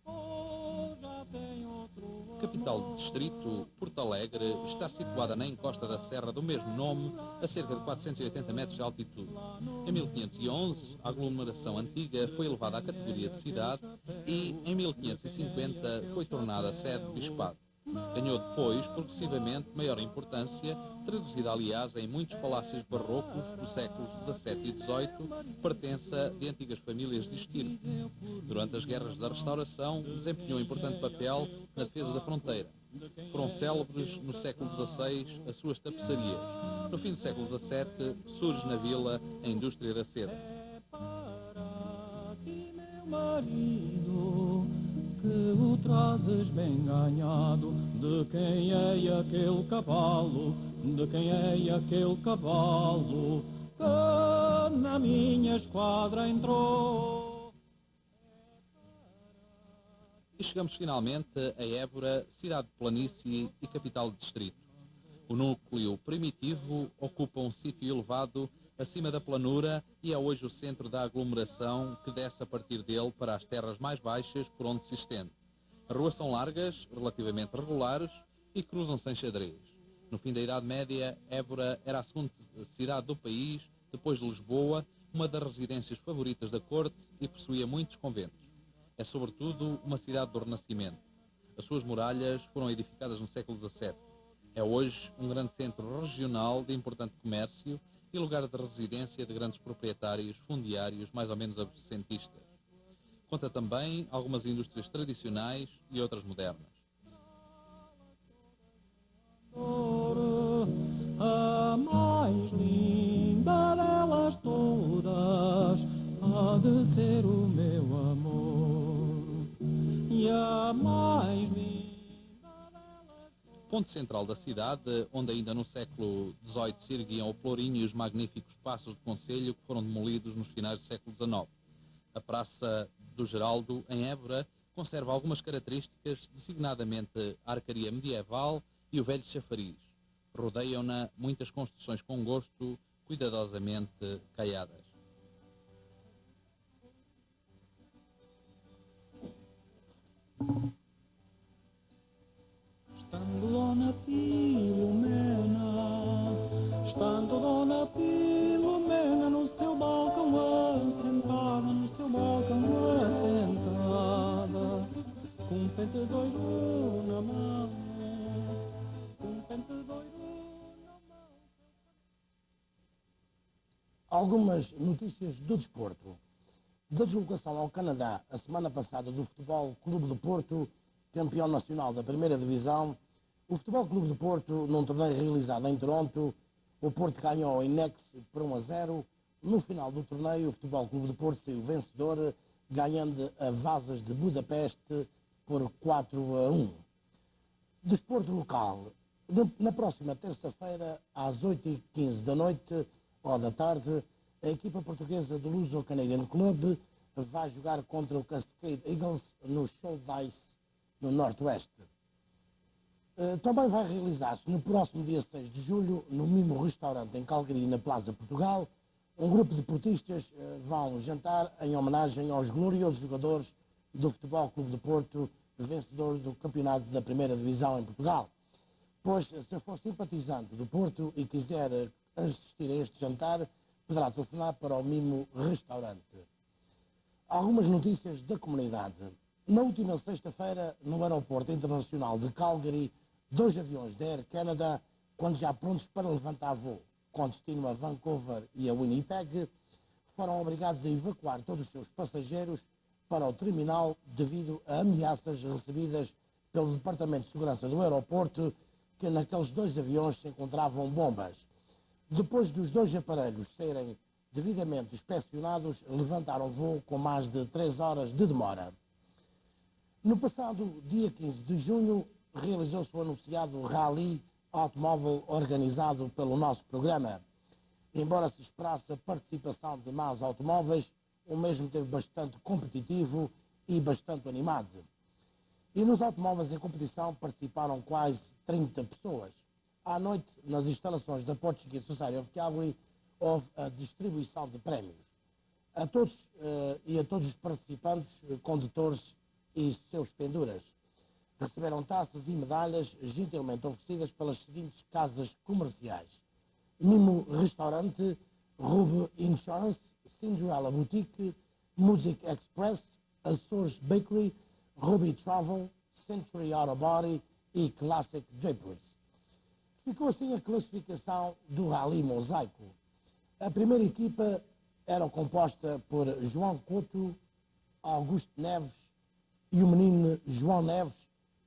ou já tem outro amor. Capital capital de distrito, Porto Alegre, está situada na encosta da serra do mesmo nome, a cerca de 480 metros de altitude. Em 1511, a aglomeração antiga foi elevada à categoria de cidade e, em 1550, foi tornada sede do bispado. Ganhou depois, progressivamente, maior importância, traduzida aliás em muitos palácios barrocos dos séculos XVII e XVIII, pertença de antigas famílias de estirpe. Durante as guerras da Restauração, desempenhou importante papel na defesa da fronteira. Foram célebres, no século XVI, as suas tapeçarias. No fim do século XVII, surge na vila a indústria da seda. Que o trazes bem ganhado, de quem é aquele cavalo, de quem é aquele cavalo, que na minha esquadra entrou. E chegamos finalmente a Évora, cidade de planície e capital de distrito. O núcleo primitivo ocupa um sítio elevado acima da planura e é hoje o centro da aglomeração que desce a partir dele para as terras mais baixas por onde se estende. As ruas são largas, relativamente regulares e cruzam-se em xadrez. No fim da Idade Média, Évora era a segunda cidade do país, depois de Lisboa, uma das residências favoritas da corte e possuía muitos conventos. É sobretudo uma cidade do Renascimento. As suas muralhas foram edificadas no século XVII. É hoje um grande centro regional de importante comércio e lugar de residência de grandes proprietários fundiários mais ou menos absentistas. Conta também algumas indústrias tradicionais e outras modernas. A mais linda delas todas há de ser o meu amor, e a mais linda. Ponto central da cidade, onde ainda no século XVIII se erguiam o Pelourinho e os magníficos passos de Conselho que foram demolidos nos finais do século XIX. A Praça do Geraldo, em Évora, conserva algumas características, designadamente a arcaria medieval e o velho chafariz. Rodeiam-na muitas construções com gosto, cuidadosamente caiadas. Estando Dona Filomena, estando Dona Filomena no seu balcão assentada, no seu balcão assentada, com um pente doido na mão, com um pente doido na mão. Algumas notícias do desporto. Da deslocação ao Canadá, a semana passada, do Futebol Clube do Porto, campeão nacional da primeira divisão, o Futebol Clube do Porto, num torneio realizado em Toronto, o Porto ganhou em Nex por 1-0. No final do torneio, o Futebol Clube do Porto saiu vencedor, ganhando a Vasas de Budapeste por 4-1. Desporto local. Na próxima terça-feira, às 8h15 da noite ou da tarde, a equipa portuguesa do Luso Canadian Club vai jogar contra o Cascade Eagles no Show Dice, no Norte-Oeste. Também vai realizar-se no próximo dia 6 de julho, no Mimo Restaurante em Calgary, na Plaza Portugal, um grupo de portistas vão jantar em homenagem aos gloriosos jogadores do Futebol Clube do Porto, vencedor do campeonato da primeira divisão em Portugal. Pois, se for simpatizante do Porto e quiser assistir a este jantar, poderá telefonar para o Mimo Restaurante. Algumas notícias da comunidade. Na última sexta-feira, no Aeroporto Internacional de Calgary, 2 aviões da Air Canada, quando já prontos para levantar voo com destino a Vancouver e a Winnipeg, foram obrigados a evacuar todos os seus passageiros para o terminal devido a ameaças recebidas pelo Departamento de Segurança do aeroporto, que naqueles 2 aviões se encontravam bombas. Depois dos 2 aparelhos serem devidamente inspecionados, levantaram voo com mais de 3 horas de demora. No passado dia 15 de junho, realizou-se o anunciado Rally Automóvel organizado pelo nosso programa. Embora se esperasse a participação de mais automóveis, o mesmo teve bastante competitivo e bastante animado. E nos automóveis em competição participaram quase 30 pessoas. À noite, nas instalações da Portuguese Society of Calgary, houve a distribuição de prémios. A todos e a todos os participantes, condutores e seus penduras. Receberam taças e medalhas gentilmente oferecidas pelas seguintes casas comerciais: Mimo Restaurante, Rube Insurance, Cinderella Boutique, Music Express, Açores Bakery, Ruby Travel, Century Auto Body e Classic Draperies. Ficou assim a classificação do Rally Mosaico. A primeira equipa era composta por João Couto, Augusto Neves e o menino João Neves,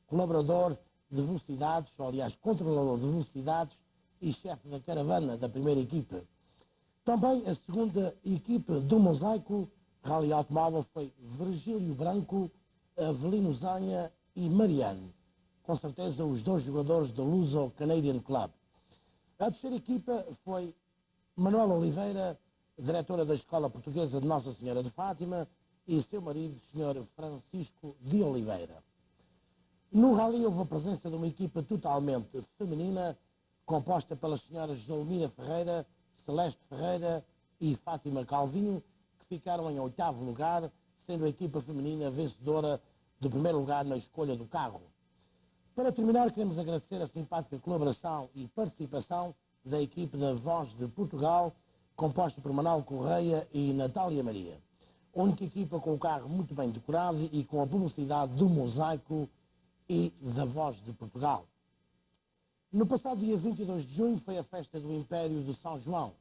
colaborador de velocidades, ou aliás, controlador de velocidades e chefe da caravana da primeira equipa. Também a segunda equipa do Mosaico Rally Automóvel foi Virgílio Branco, Avelino Zanha e Mariano. Com certeza os dois jogadores do Luso Canadian Club. A terceira equipa foi Manuela Oliveira, diretora da Escola Portuguesa de Nossa Senhora de Fátima, e seu marido, Sr. Francisco de Oliveira. No rally houve a presença de uma equipa totalmente feminina, composta pelas senhoras Jolmira Ferreira, Celeste Ferreira e Fátima Calvinho, que ficaram em 8º lugar, sendo a equipa feminina vencedora do primeiro lugar na escolha do carro. Para terminar, queremos agradecer a simpática colaboração e participação da equipe da Voz de Portugal, composta por Manuel Correia e Natália Maria. Única equipa com o carro muito bem decorado e com a publicidade do Mosaico e da Voz de Portugal. No passado dia 22 de junho foi a festa do Império de São João.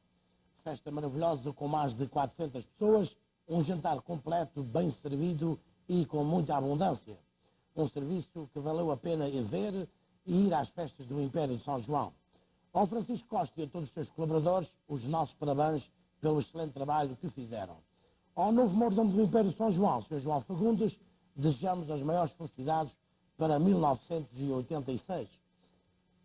Festa maravilhosa com mais de 400 pessoas, um jantar completo, bem servido e com muita abundância. Um serviço que valeu a pena ver e ir às festas do Império de São João. Ao Francisco Costa e a todos os seus colaboradores, os nossos parabéns pelo excelente trabalho que fizeram. Ao novo mordomo do Império de São João, Sr. João Fagundes, desejamos as maiores felicidades para 1986.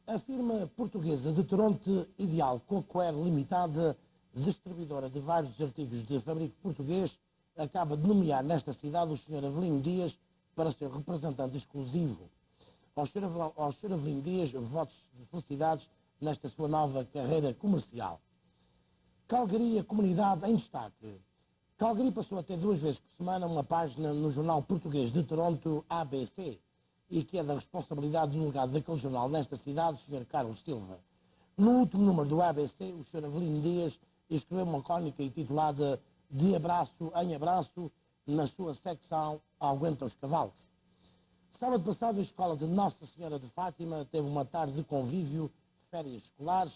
A firma portuguesa de Toronto Ideal Cookware Limitada, distribuidora de vários artigos de fabrico português, acaba de nomear nesta cidade o Sr. Avelino Dias para ser representante exclusivo. Ao Sr. Avelino Dias, votos de felicidades nesta sua nova carreira comercial. Calgary, a comunidade em destaque. Calgary passou a ter 2 vezes por semana uma página no jornal português de Toronto, ABC, e que é da responsabilidade do delegado daquele jornal nesta cidade, o Sr. Carlos Silva. No último número do ABC, o Sr. Avelino Dias escreveu uma crónica intitulada De Abraço em Abraço, na sua secção Aguenta os Cavalos. Sábado passado, a Escola de Nossa Senhora de Fátima teve uma tarde de convívio, férias escolares,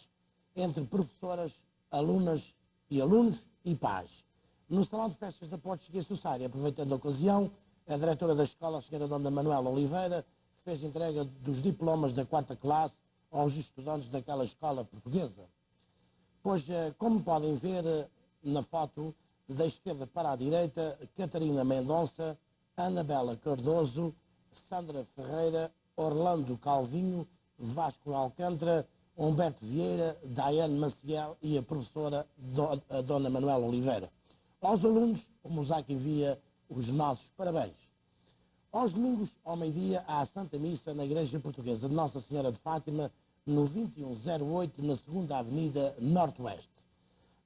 entre professoras, alunas e alunos e pais. No Salão de Festas da Portuguesa Society, aproveitando a ocasião, a diretora da escola, a Sra. Dona Manuela Oliveira, fez entrega dos diplomas da 4ª classe aos estudantes daquela escola portuguesa. Pois, como podem ver na foto, da esquerda para a direita, Catarina Mendonça, Anabela Cardoso, Sandra Ferreira, Orlando Calvinho, Vasco Alcântara, Humberto Vieira, Daiane Maciel e a professora a Dona Manuela Oliveira. Aos alunos, o Mosaico envia os nossos parabéns. Aos domingos, ao meio-dia, há a Santa Missa na Igreja Portuguesa de Nossa Senhora de Fátima, no 2108, na 2ª Avenida Norte-Oeste.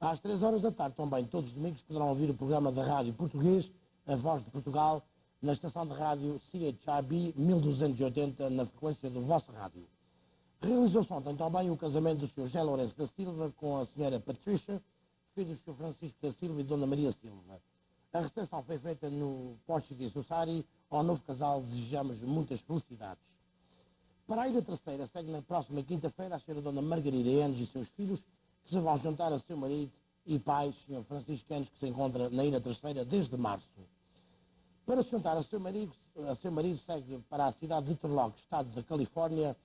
Às 3 horas da tarde, também, todos os domingos, poderão ouvir o programa da Rádio Português, A Voz de Portugal, na estação de rádio CHRB 1280, na frequência do vosso rádio. Realizou-se ontem também o casamento do Sr. José Lourenço da Silva com a Sra. Patrícia, filho do Sr. Francisco da Silva e Dona Maria Silva. A recepção foi feita no Portuguese Society. Ao novo casal desejamos muitas felicidades. Para a Ilha Terceira, segue na próxima quinta-feira a Sra. Dona Margarida Enes e seus filhos, que se vão juntar a seu marido e pai, Sr. Francisco Enes, que se encontra na Ilha Terceira desde março. Para se juntar a seu marido segue para a cidade de Turlock, estado da Califórnia.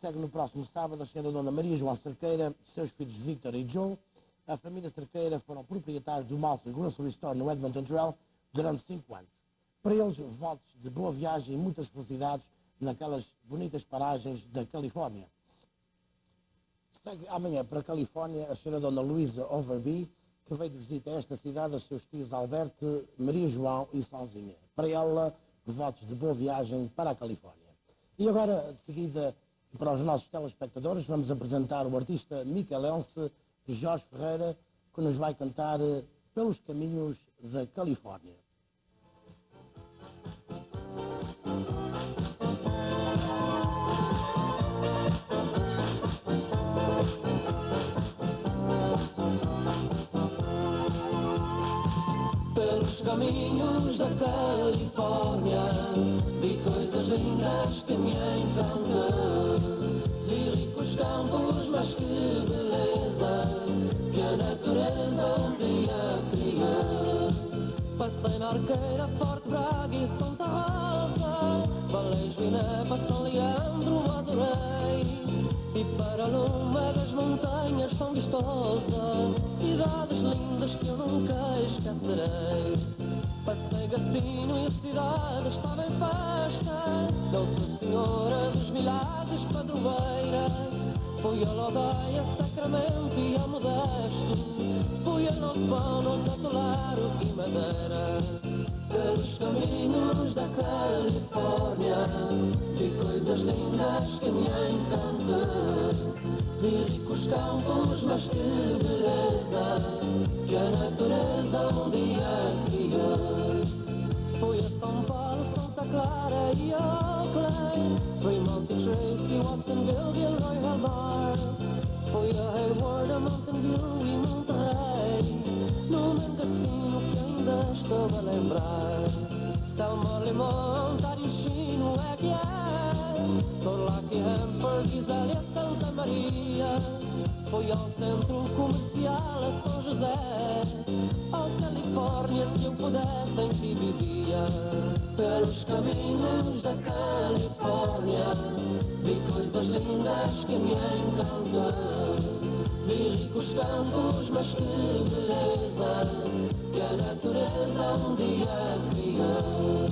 Segue no próximo sábado a Sra. Dona Maria João Cerqueira, seus filhos Victor e Joe. A família Cerqueira foram proprietários do Malta Grocery Store no Edmonton Trail durante 5 anos. Para eles, votos de boa viagem e muitas felicidades naquelas bonitas paragens da Califórnia. Segue amanhã para a Califórnia a Sra. Dona Luísa Overby, que veio de visita a esta cidade aos seus tios Alberto, Maria João e Salzinha. Para ela, votos de boa viagem para a Califórnia. E agora, de seguida, para os nossos telespectadores, vamos apresentar o artista micaelense Jorge Ferreira, que nos vai cantar Pelos Caminhos da Califórnia. Pelos caminhos da Califórnia vi coisas lindas que me encantam. Vi ricos campos, mas que beleza que a natureza um dia criou. Passei na Arqueira, Forte Braga e Santa Rosa, Valejo e Neva, São Leandro, adorei. E para Lume das montanhas São Vistosa, cidades lindas que eu nunca esquecerei. Passei Gacino e a cidade estava em festa, Nossa Senhora dos Milagres, padroeira. Fui a Lodeia, Sacramento e a Modesto, fui a Novo Bônus, a Tolaro e Madeira. Pelos caminhos da Califórnia vi coisas lindas que me encantam. Vi ricos campos, mas que beleza que a natureza um dia criou. Fui a São Paulo, Santa Clara e Oakland, Fremont e Tracy, Watsonville, Gilroy, Hellbar. Fui a Hayward, a Mountain View e Monterrey, no Mendocino que ainda estou a lembrar. Selma, Limão, Ontário, Chino, é que é, Torlac, Hanford, Gisélia, Santa Maria. Fui ao centro comercial a São José, ao Califórnia, se eu pudesse em ti vivia. Pelos caminhos da Califórnia vi coisas lindas que me encantam. Vi ricos campos, mas que beleza que a natureza um dia criou.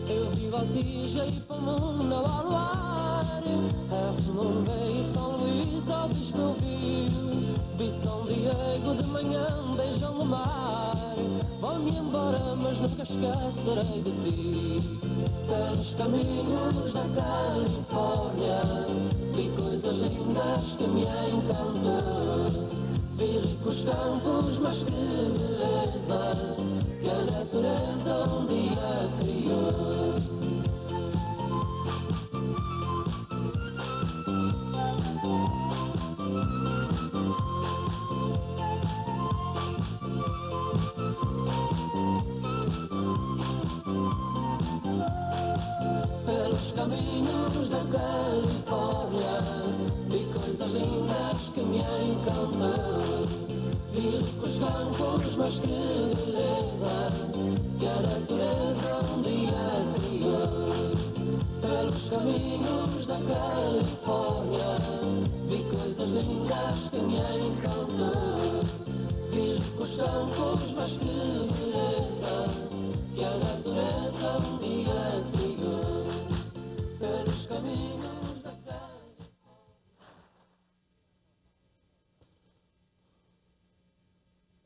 Eu vi Valtija e Pomona ao luar, Half Moon Bay e São Luís ao Bispo vi São Diego de manhã, beijão no mar. Vou-me embora, mas nunca esquecerei de ti. Pelos caminhos da Califórnia vi coisas lindas que me encantam. Vi ricos campos, mas que beleza que a natureza um dia criou. Pelos caminhos da Califórnia vi coisas lindas que me encantam. Vi ricos campos, mas que beleza que a natureza um dia criou. Pelos caminhos da Califórnia vi coisas lindas que me encantam. Vi ricos campos, mas que beleza que a natureza um dia criou. Pelos caminhos da Califórnia.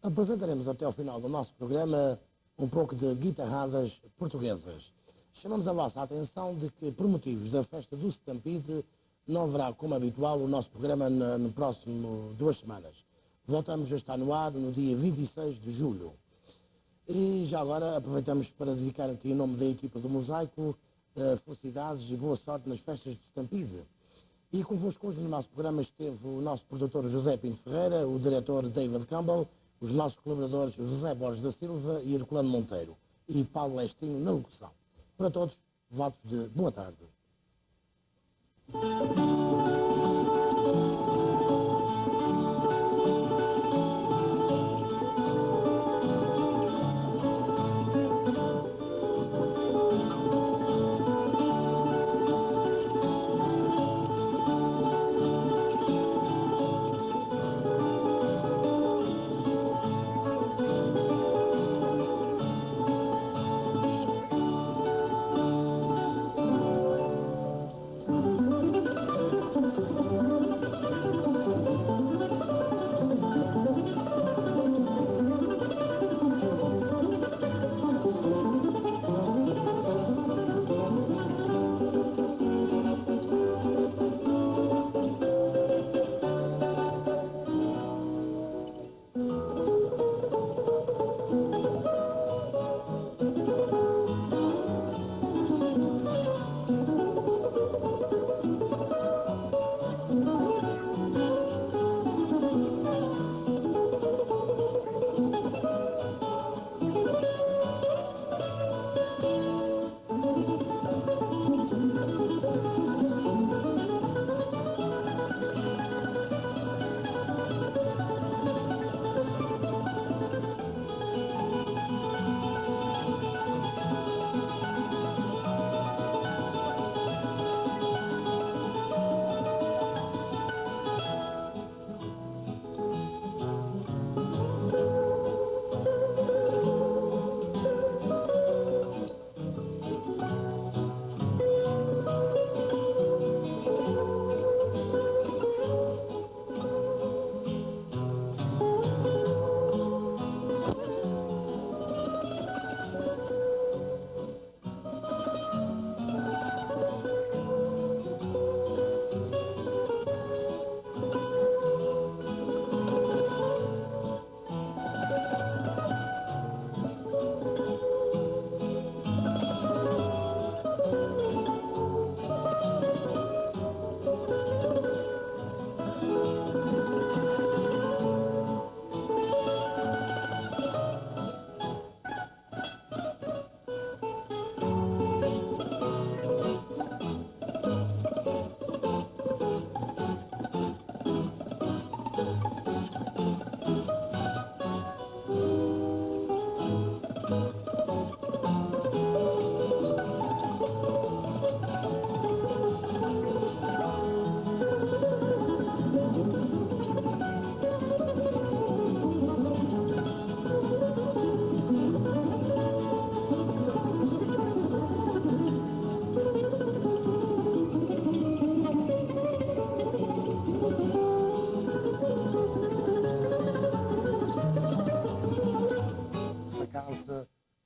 Apresentaremos até ao final do nosso programa um pouco de guitarradas portuguesas. Chamamos a vossa atenção de que, por motivos da festa do Stampede, não haverá, como habitual, o nosso programa no próximo 2 semanas. Voltamos a estar no ar no dia 26 de julho. E já agora aproveitamos para dedicar aqui, em nome da equipa do Mosaico, felicidades e boa sorte nas festas de Stampede. E convosco hoje no nosso programa esteve o nosso produtor José Pinto Ferreira, o diretor David Campbell, os nossos colaboradores José Borges da Silva e Herculano Monteiro, e Paulo Lestinho na locução. Para todos, votos de boa tarde.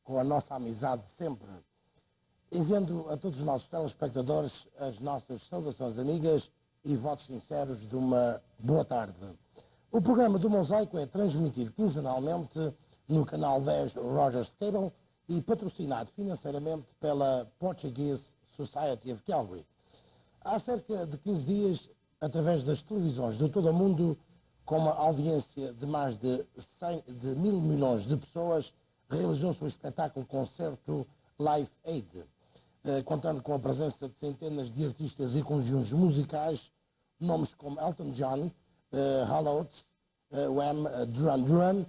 com a nossa amizade de sempre, enviando a todos os nossos telespectadores as nossas saudações amigas e votos sinceros de uma boa tarde. O programa do Mosaico é transmitido quinzenalmente no canal 10 Rogers Cable e patrocinado financeiramente pela Portuguese Society of Calgary. Há cerca de 15 dias, através das televisões de todo o mundo, com uma audiência de mais de 1.000 milhões de pessoas, realizou-se o espetáculo concerto Live Aid, contando com a presença de centenas de artistas e conjuntos musicais, nomes como Elton John, Hall Oates, Wham, Duran Duran,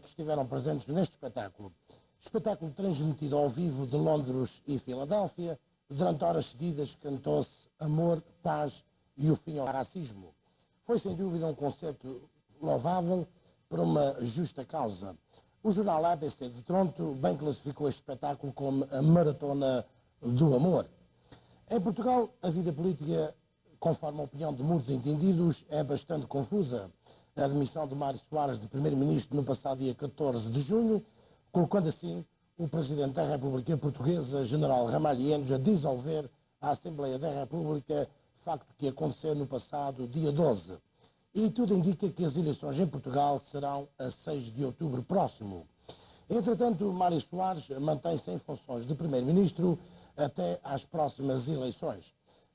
que estiveram presentes neste espetáculo. Espetáculo transmitido ao vivo de Londres e Filadélfia. Durante horas seguidas cantou-se amor, paz e o fim ao racismo. Foi sem dúvida um concerto louvável para uma justa causa. O jornal ABC de Toronto bem classificou este espetáculo como a maratona do amor. Em Portugal, a vida política, conforme a opinião de muitos entendidos, é bastante confusa. A admissão de Mário Soares de primeiro-ministro no passado dia 14 de junho, colocando assim o Presidente da República Portuguesa, General Ramalhianos, a dissolver a Assembleia da República, facto que aconteceu no passado dia 12. E tudo indica que as eleições em Portugal serão a 6 de outubro próximo. Entretanto, Mário Soares mantém-se em funções de Primeiro-Ministro até às próximas eleições.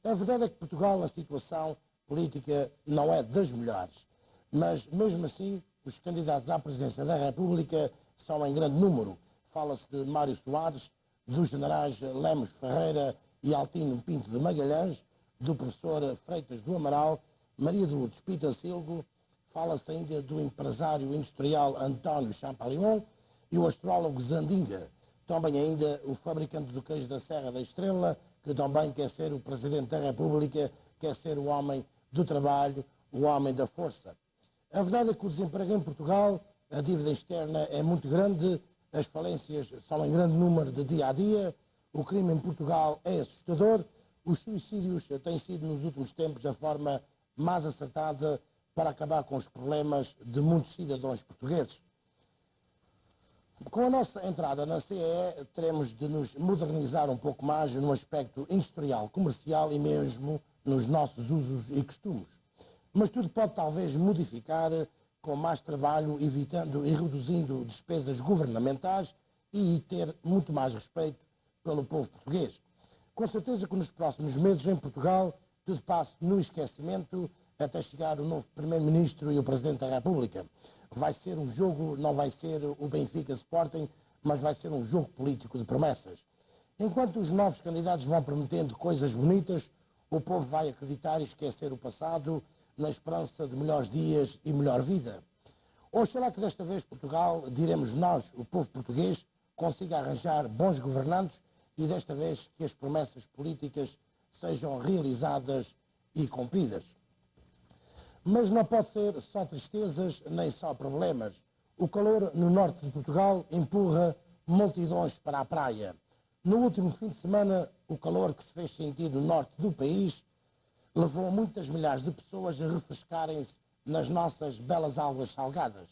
A verdade é que Portugal, a situação política não é das melhores, mas mesmo assim os candidatos à presidência da República são em grande número. Fala-se de Mário Soares, dos generais Lemos Ferreira e Altino Pinto de Magalhães, do professor Freitas do Amaral, Maria de Lourdes Pitasilgo, fala-se ainda do empresário industrial António Champalion e o astrólogo Zandinga, também ainda o fabricante do queijo da Serra da Estrela, que também quer ser o Presidente da República, quer ser o homem do trabalho, o homem da força. A verdade é que o desemprego em Portugal, a dívida externa é muito grande, as falências são em grande número de dia a dia, o crime em Portugal é assustador, os suicídios têm sido nos últimos tempos a forma mais acertada para acabar com os problemas de muitos cidadãos portugueses. Com a nossa entrada na CEE, teremos de nos modernizar um pouco mais no aspecto industrial, comercial e mesmo nos nossos usos e costumes. Mas tudo pode talvez modificar com mais trabalho, evitando e reduzindo despesas governamentais e ter muito mais respeito pelo povo português. Com certeza que nos próximos meses em Portugal tudo passa no esquecimento até chegar o novo Primeiro-Ministro e o Presidente da República. Vai ser um jogo, não vai ser o Benfica Sporting, mas vai ser um jogo político de promessas. Enquanto os novos candidatos vão prometendo coisas bonitas, o povo vai acreditar e esquecer o passado na esperança de melhores dias e melhor vida. Oxalá que desta vez Portugal, diremos nós, o povo português, consiga arranjar bons governantes e desta vez que as promessas políticas sejam realizadas e cumpridas. Mas não pode ser só tristezas nem só problemas. O calor no norte de Portugal empurra multidões para a praia. No último fim de semana, o calor que se fez sentir no norte do país levou muitas milhares de pessoas a refrescarem-se nas nossas belas águas salgadas.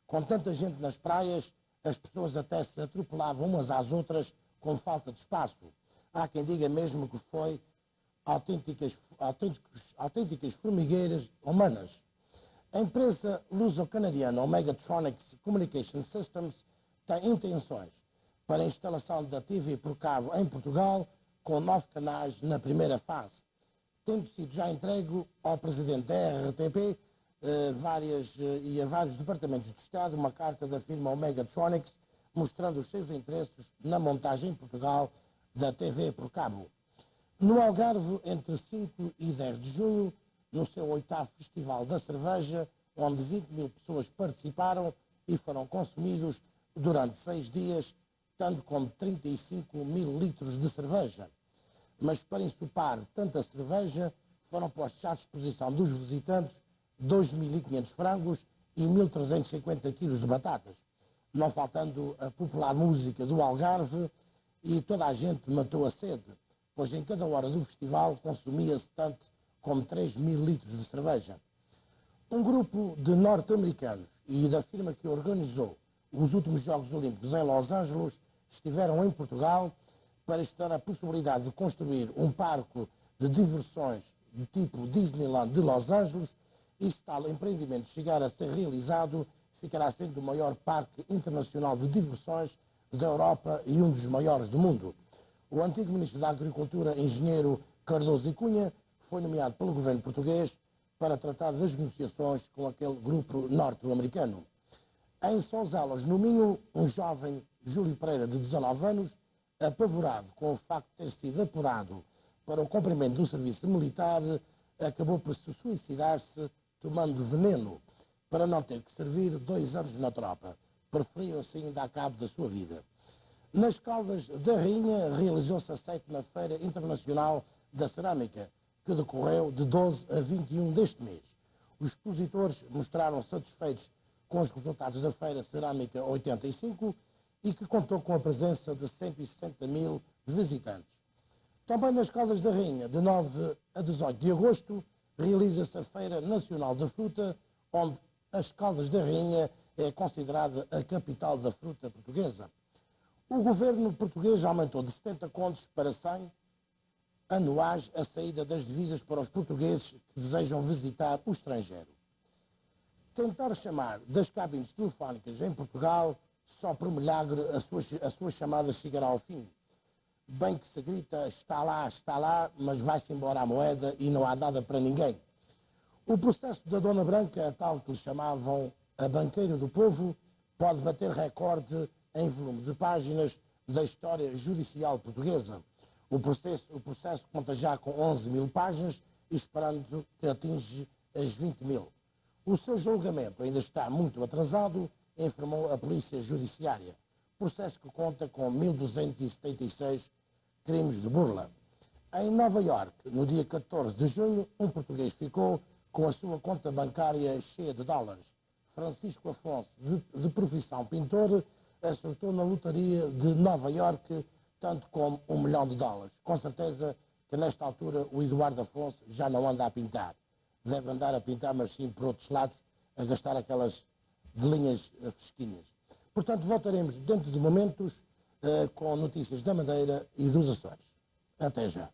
Com tanta gente nas praias, as pessoas até se atropelavam umas às outras com falta de espaço. Há quem diga mesmo que foi autênticas formigueiras humanas. A empresa luso-canadiana Omegatronics Communication Systems tem intenções para a instalação da TV por cabo em Portugal com 9 canais na primeira fase, tendo sido já entregue ao Presidente da RTP e a vários departamentos de Estado uma carta da firma Omegatronics mostrando os seus interesses na montagem em Portugal da TV por cabo. No Algarve, entre 5 e 10 de junho, no seu 8º Festival da Cerveja, onde 20.000 pessoas participaram e foram consumidos durante 6 dias, tanto como 35.000 litros de cerveja. Mas para ensopar tanta cerveja, foram postos à disposição dos visitantes 2.500 frangos e 1.350 quilos de batatas, não faltando a popular música do Algarve, e toda a gente matou a sede, pois em cada hora do festival consumia-se tanto como 3.000 litros de cerveja. Um grupo de norte-americanos e da firma que organizou os últimos Jogos Olímpicos em Los Angeles estiveram em Portugal para estudar a possibilidade de construir um parque de diversões do tipo Disneyland de Los Angeles, e se tal empreendimento chegar a ser realizado, ficará sendo o maior parque internacional de diversões da Europa e um dos maiores do mundo. O antigo Ministro da Agricultura, engenheiro Cardoso e Cunha, foi nomeado pelo governo português para tratar das negociações com aquele grupo norte-americano. Em Sonzelas, no Minho, um jovem, Júlio Pereira, de 19 anos, apavorado com o facto de ter sido apurado para o cumprimento do serviço militar, acabou por se suicidar-se tomando veneno para não ter que servir 2 anos na tropa. Preferiu assim dar cabo da sua vida. Nas Caldas da Rainha realizou-se a 7ª Feira Internacional da Cerâmica, que decorreu de 12 a 21 deste mês. Os expositores mostraram satisfeitos com os resultados da Feira Cerâmica 85 e que contou com a presença de 160 mil visitantes. Também nas Caldas da Rainha, de 9 a 18 de agosto, realiza-se a Feira Nacional da Fruta, onde as Caldas da Rainha é considerada a capital da fruta portuguesa. O governo português aumentou de 70 contos para 100 anuais a saída das divisas para os portugueses que desejam visitar o estrangeiro. Tentar chamar das cabines telefónicas em Portugal, só por milagre a sua chamada chegará ao fim. Bem que se grita, está lá, mas vai-se embora a moeda e não há nada para ninguém. O processo da Dona Branca, a tal que lhe chamavam a banqueira do povo, pode bater recorde em volume de páginas da história judicial portuguesa. O processo conta já com 11 mil páginas, esperando que atinge as 20 mil. O seu julgamento ainda está muito atrasado, informou a Polícia Judiciária. Processo que conta com 1.276 crimes de burla. Em Nova Iorque, no dia 14 de junho, um português ficou com a sua conta bancária cheia de dólares. Francisco Afonso, de profissão pintor, acertou na lotaria de Nova Iorque tanto como $1 milhão. Com certeza que nesta altura o Eduardo Afonso já não anda a pintar. Deve andar a pintar, mas sim por outros lados, a gastar aquelas de linhas fresquinhas. Portanto, voltaremos dentro de momentos com notícias da Madeira e dos Açores. Até já.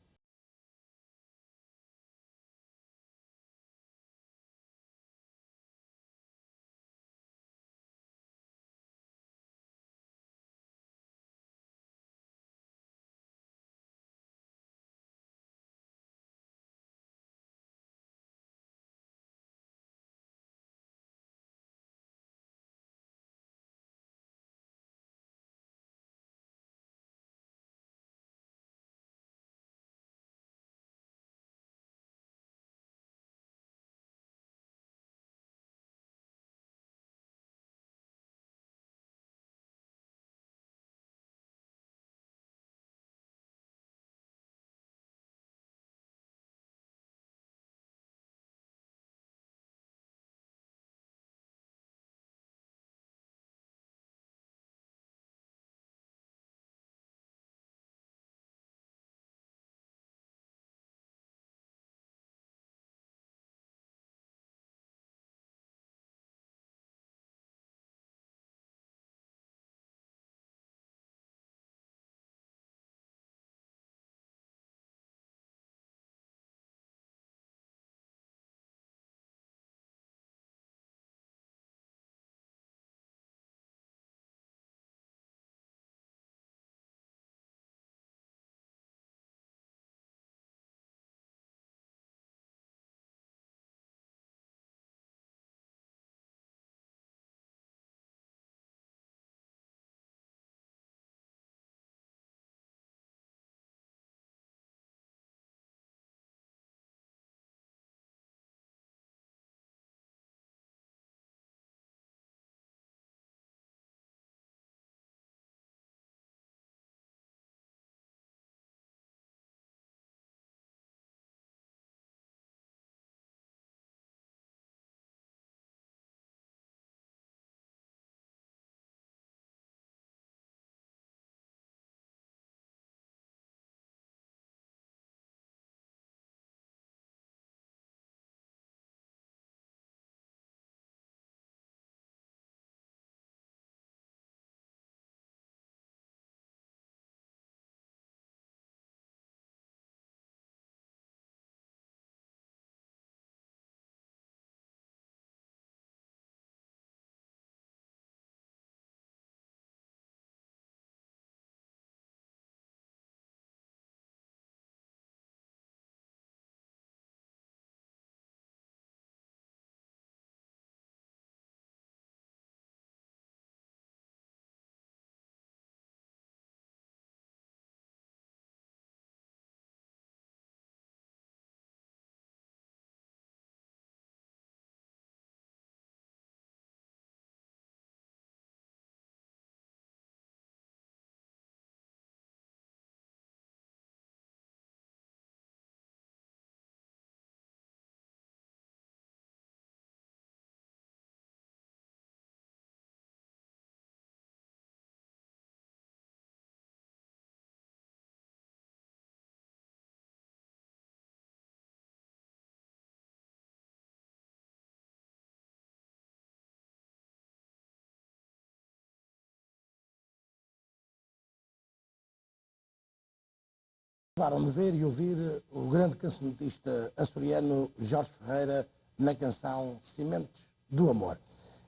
Acabaram de ver e ouvir o grande cancionetista açoriano Jorge Ferreira na canção Sementes do Amor.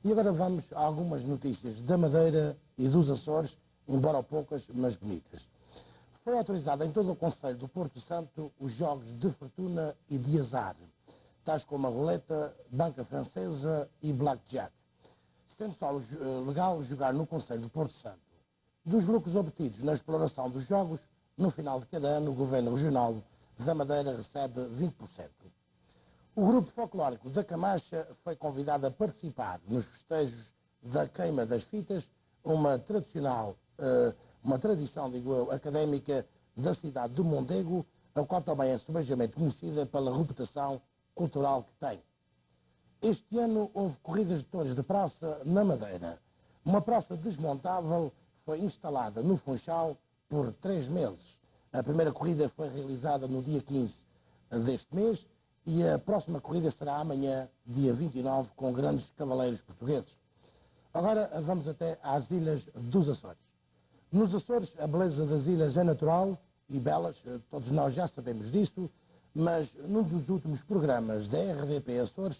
E agora vamos a algumas notícias da Madeira e dos Açores, embora poucas, mas bonitas. Foi autorizado em todo o Concelho do Porto Santo os jogos de fortuna e de azar, tais como a roleta, banca francesa e blackjack, sendo só legal jogar no Concelho do Porto Santo. Dos lucros obtidos na exploração dos jogos, no final de cada ano, o Governo Regional da Madeira recebe 20%. O grupo folclórico da Camacha foi convidado a participar nos festejos da queima das fitas, uma tradição, digo eu, académica da cidade de Mondego, a qual também é subejamente conhecida pela reputação cultural que tem. Este ano houve corridas de touros de praça na Madeira. Uma praça desmontável foi instalada no Funchal por 3 meses. A primeira corrida foi realizada no dia 15 deste mês e a próxima corrida será amanhã, dia 29, com grandes cavaleiros portugueses. Agora vamos até às Ilhas dos Açores. Nos Açores, a beleza das ilhas é natural e belas, todos nós já sabemos disso, mas num dos últimos programas da RDP Açores,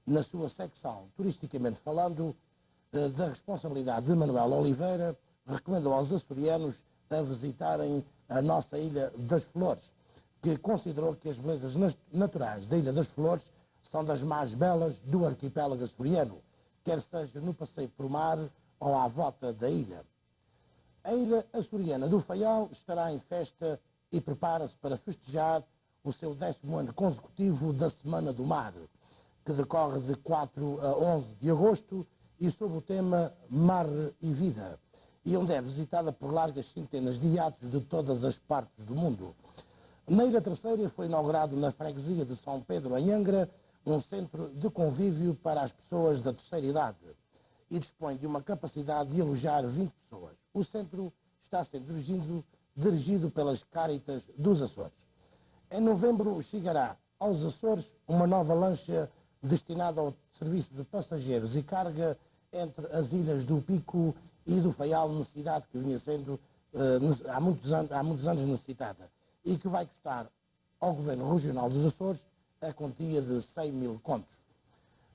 na sua secção Turisticamente Falando, da responsabilidade de Manuel Oliveira, recomendou aos açorianos a visitarem a nossa Ilha das Flores, que considerou que as belezas naturais da Ilha das Flores são das mais belas do arquipélago açoriano, quer seja no passeio por mar ou à volta da ilha. A ilha açoriana do Faial estará em festa e prepara-se para festejar o seu 10º ano consecutivo da Semana do Mar, que decorre de 4 a 11 de agosto e sob o tema Mar e Vida, e onde é visitada por largas centenas de iates de todas as partes do mundo. Na Ilha Terceira foi inaugurado na freguesia de São Pedro, em Angra, um centro de convívio para as pessoas da terceira idade e dispõe de uma capacidade de alojar 20 pessoas. O centro está sendo dirigido pelas Cáritas dos Açores. Em novembro chegará aos Açores uma nova lancha destinada ao serviço de passageiros e carga entre as ilhas do Pico e do Faial, necessidade que vinha sendo há muitos anos necessitada e que vai custar ao Governo Regional dos Açores a quantia de 100 mil contos.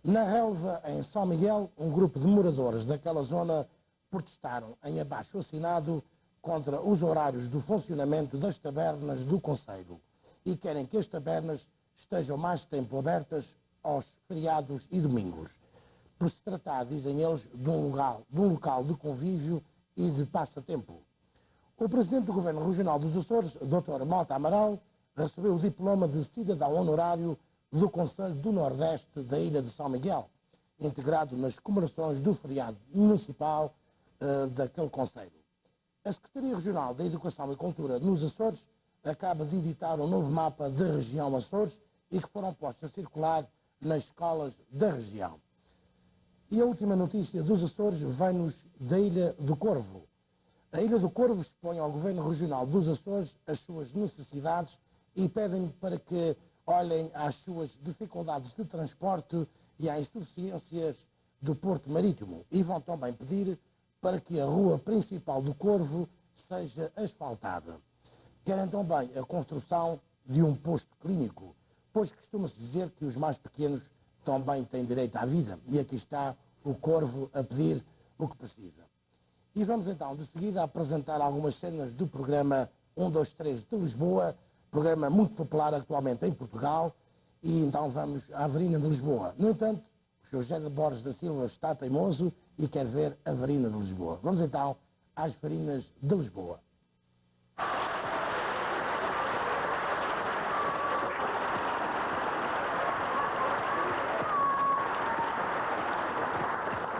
Na relva, em São Miguel, um grupo de moradores daquela zona protestaram em abaixo-assinado contra os horários do funcionamento das tabernas do concelho e querem que as tabernas estejam mais tempo abertas aos feriados e domingos, por se tratar, dizem eles, de um local de convívio e de passatempo. O Presidente do Governo Regional dos Açores, Dr. Mota Amaral, recebeu o diploma de cidadão honorário do Conselho do Nordeste da Ilha de São Miguel, integrado nas comemorações do feriado municipal daquele concelho. A Secretaria Regional da Educação e Cultura nos Açores acaba de editar um novo mapa da região Açores e que foram postos a circular nas escolas da região. E a última notícia dos Açores vem-nos da Ilha do Corvo. A Ilha do Corvo expõe ao Governo Regional dos Açores as suas necessidades e pedem para que olhem às suas dificuldades de transporte e às insuficiências do Porto Marítimo e vão também pedir para que a rua principal do Corvo seja asfaltada. Querem também a construção de um posto clínico, pois costuma-se dizer que os mais pequenos também têm direito à vida. E aqui está o Corvo a pedir o que precisa. E vamos então, de seguida, apresentar algumas cenas do programa 1, 2, 3 de Lisboa, programa muito popular atualmente em Portugal, e então vamos à Avenida de Lisboa. No entanto, o Sr. José de Borges da Silva está teimoso e quer ver a Avenida de Lisboa. Vamos então às Farinas de Lisboa.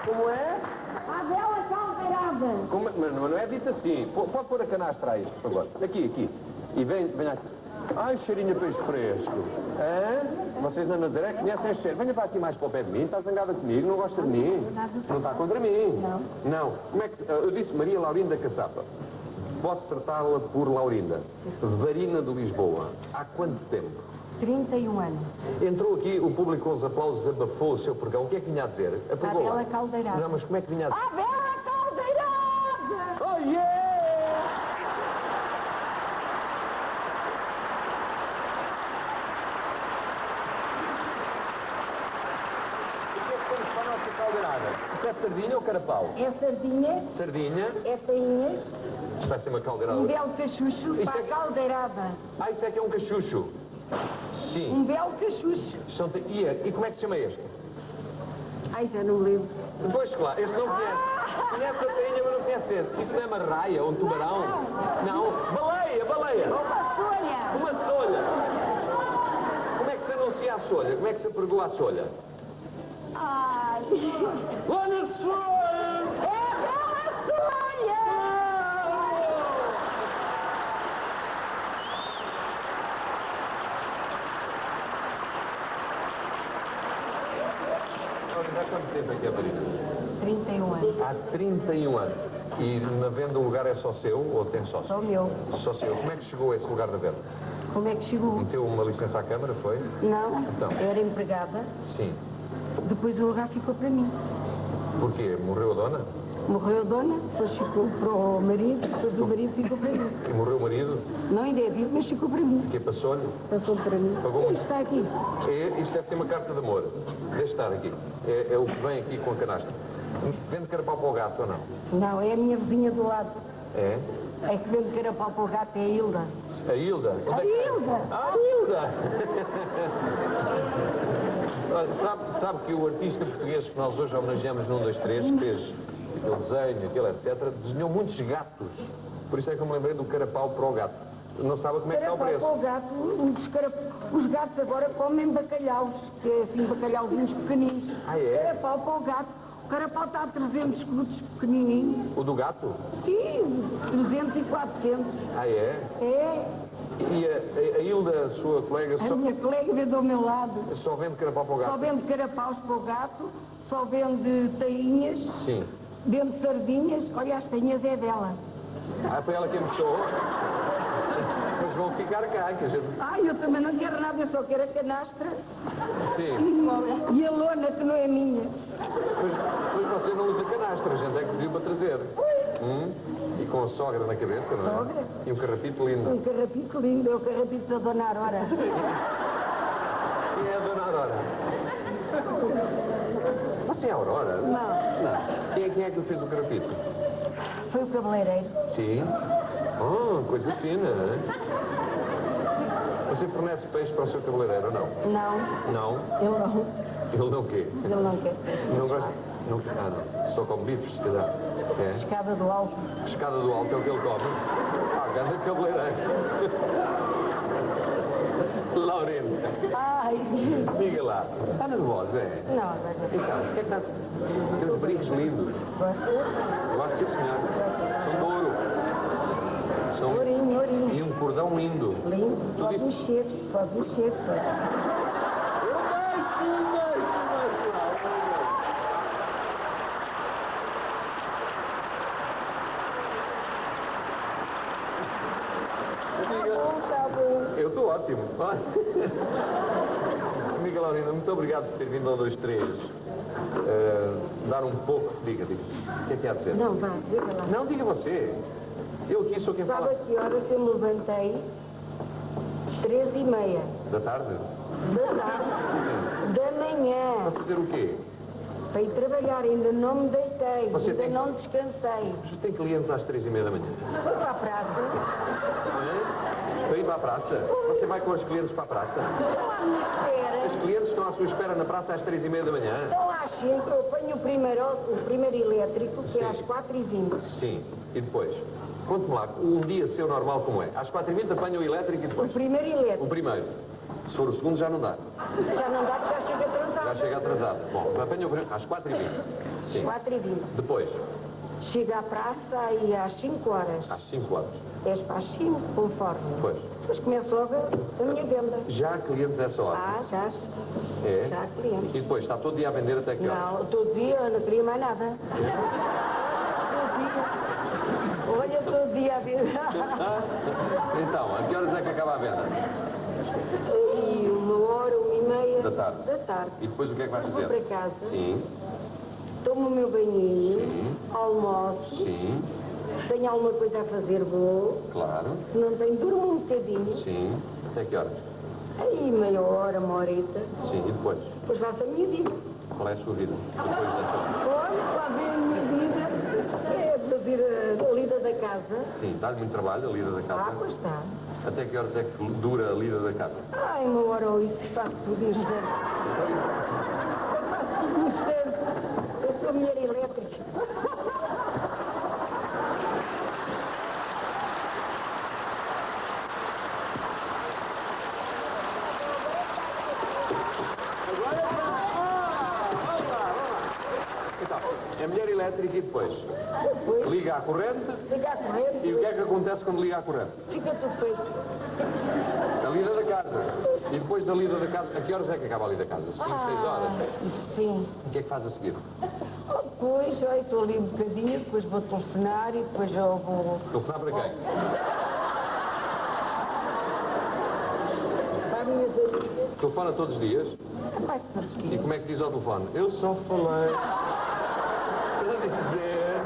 Como é? A vela caldeirada. Mas não é dito assim. Pode pôr a canastra aí, por favor. Aqui. E venha aqui. Ai, cheirinho de peixe fresco. Hã? Vocês na Nazaré conhecem este cheiro. Venha para aqui mais para o pé de mim. Está zangada comigo? Não gosta de mim? Não está contra mim? Não. Como é que... Eu disse Maria Laurinda Caçapa. Posso tratá-la por Laurinda. Varina de Lisboa. Há quanto tempo? 31 anos. Entrou aqui, o público com os aplausos abafou o seu pregão. O que é que vinha a dizer? A vela caldeirada. Não, mas como é que vinha a dizer? A vela caldeirada. Oh, yeah! sardinha ou carapau? É sardinha, Sardinha. é tainhas, Isto vai ser uma caldeirada. um belo cachucho Isto para é a que- caldeirada. Ah, isso é que é um cachucho. Sim. Um belo cachucho. E como é que se chama este? Ai, já não lembro. Pois, claro, este não conhece. Conhece a tainha, mas não conhece esse. Isso não é uma raia ou um tubarão? Não. Baleia, baleia. Uma sonha. Uma solha. Como é que se anuncia a solha? Como é que se apregoa a solha? Ai. Lá na solha! É bela sonha. Há quanto tempo é que é, Marina? 31 anos. Há 31 anos. E na venda o lugar é só seu ou tem sócio? Só meu. Só seu. Como é que chegou a esse lugar da venda? Como é que chegou? Meteu uma licença à Câmara, foi? Não, Então. eu era empregada. Sim. Depois o lugar ficou para mim. Porquê? Morreu a dona? Morreu a dona, depois ficou para o marido, depois o marido ficou para mim. E morreu o marido? Não ainda é vivo, mas ficou para mim. Que passou-lhe? Passou para mim. Pagou muito. Isto está aqui. Isto deve ter uma carta de amor. Deixa estar aqui. É o que vem aqui com a canastra. Vende carapau para o gato ou não? Não, é a minha vizinha do lado. É? É que vende carapau para o gato, é a Hilda. A Hilda? Onde A é que é? Hilda! Ah, a Hilda! Olha, sabe que o artista português que nós hoje homenageamos no 1, 2, 3, que fez aquele desenho, aquele etc., desenhou muitos gatos. Por isso é que eu me lembrei do carapau para o gato. Não sabe como é que está o Carapau preço. para o gato, os gatos agora comem bacalhaus, que é assim, bacalhauzinhos pequeninos. Ah, é? Carapau para o gato. O carapau está a 300 escudos pequenininho. O do gato? Sim, 300 e 400. Ah, é? É, E a Hilda, a sua colega, a minha colega vende ao meu lado. só vende carapau para o Só gato? vende carapaus para o gato, só vende tainhas, Sim. vende sardinhas. Olha, as tainhas é dela. Ah, foi ela quem mostrou. Mas vão ficar cá, quer dizer, Ai, eu também não quero nada, eu só quero a canastra sim. e a lona, que não é minha. Mas você não usa canastra, a gente é que pediu para trazer. E com a sogra na cabeça, não é? Sogra. E um carrapito lindo. Um carrapito lindo, é o carrapito da Dona Aurora. Quem é a dona Aurora? Você é a Aurora? Não, Não. Quem é que fez o carrapito? foi o cabeleireiro. Sim. Oh, coisa fina, né? Você fornece peixe para o seu cabeleireiro ou não? Não, Não. ele não. Ele não quê? Ele não quer peixe. Não gosta? Não. Ah, não. Só come bifes, se calhar. É. Escada do alto. Escada do alto é o que ele come. Ah, ganda cabeleireiro. Laurino, Ai, diga lá. Está nervosa, é? não, agora Então, o que é que está... Aqueles brincos lindos. gosto. Gosto, sim, senhor. São de ouro. São... Ourinho, ourinho. E um cordão lindo. Lindo, pode disse- mexer, pode mexer. Tá bom. Eu estou ótimo. Amiga Laurina, muito obrigado por ter vindo ao 2-3. Dar um pouco... Diga. O que é que há de dizer? Não, vá, diga lá. Não, diga você. Eu aqui sou quem Sabe fala. a que horas eu me levantei? 3h30 Da tarde? da tarde, da manhã, Para fazer o quê? para ir trabalhar, ainda não me deitei, Você ainda tem- não descansei. Você tem clientes às 3h30 da manhã? Fui para a praça, Para ir para a praça? Você vai com os clientes para a praça? estão à minha espera, Os clientes estão à sua espera na praça às 3h30 da manhã? estão às 5, eu apanho o primeiro elétrico, que é às Sim. 4h20. Sim. E depois? Conte-me lá, um dia seu normal como é? Às 4h20 apanha o elétrico e O depois? primeiro O elétrico, primeiro. Se for o segundo já não dá. já não dá, que já chega Já atrasado. chega atrasado. Bom, apanha o primeiro às 4h20. Sim. 4h20. Depois, Chega à praça aí às 5 horas, às 5 horas. 10 para as 5, conforme. Depois, Depois começa logo a minha venda. já há clientes a essa hora. Ah, já É? há clientes. E depois, está todo dia a vender até que horas? Não, todo dia eu não queria mais nada. Todo dia. Olha, todo dia a vender. Então, a que horas é que acaba a venda? E 1h, 1h30 Da tarde. da tarde. E depois o que é que vai Vou fazer? para casa, Sim, tomo o meu banhinho, Sim. almoço, sim, tenho alguma coisa a fazer, vou. claro, Se não tenho, durmo um bocadinho. sim. Até que horas? Aí meia hora, uma horita. Sim, e depois? Depois faço a minha vida. Qual é a sua vida? Depois desta... Olha, lá vem a minha vida. É fazer a lida da casa. Sim, dá-lhe muito trabalho a lida da casa. Pois está. Até que horas é que dura a lida da casa? Ai, uma hora ou isso, faço tudo em instante. Eu faço tudo em instante. Eu sou mulher elétrica. Então, é mulher elétrica e depois? Liga à corrente. Liga à corrente. E o que é que acontece quando liga à corrente? Fica tudo feito. A lida da casa. E depois da lida da casa, a que horas é que acaba a lida da casa? 5, 6 horas? Sim. O que é que faz a seguir? Depois, olha, estou ali um bocadinho, depois vou telefonar e depois eu vou... Telefonar para quem? Para as minhas amigas. Telefona todos os dias? Quase todos os E dias. como é que diz ao telefone? Eu só falei para dizer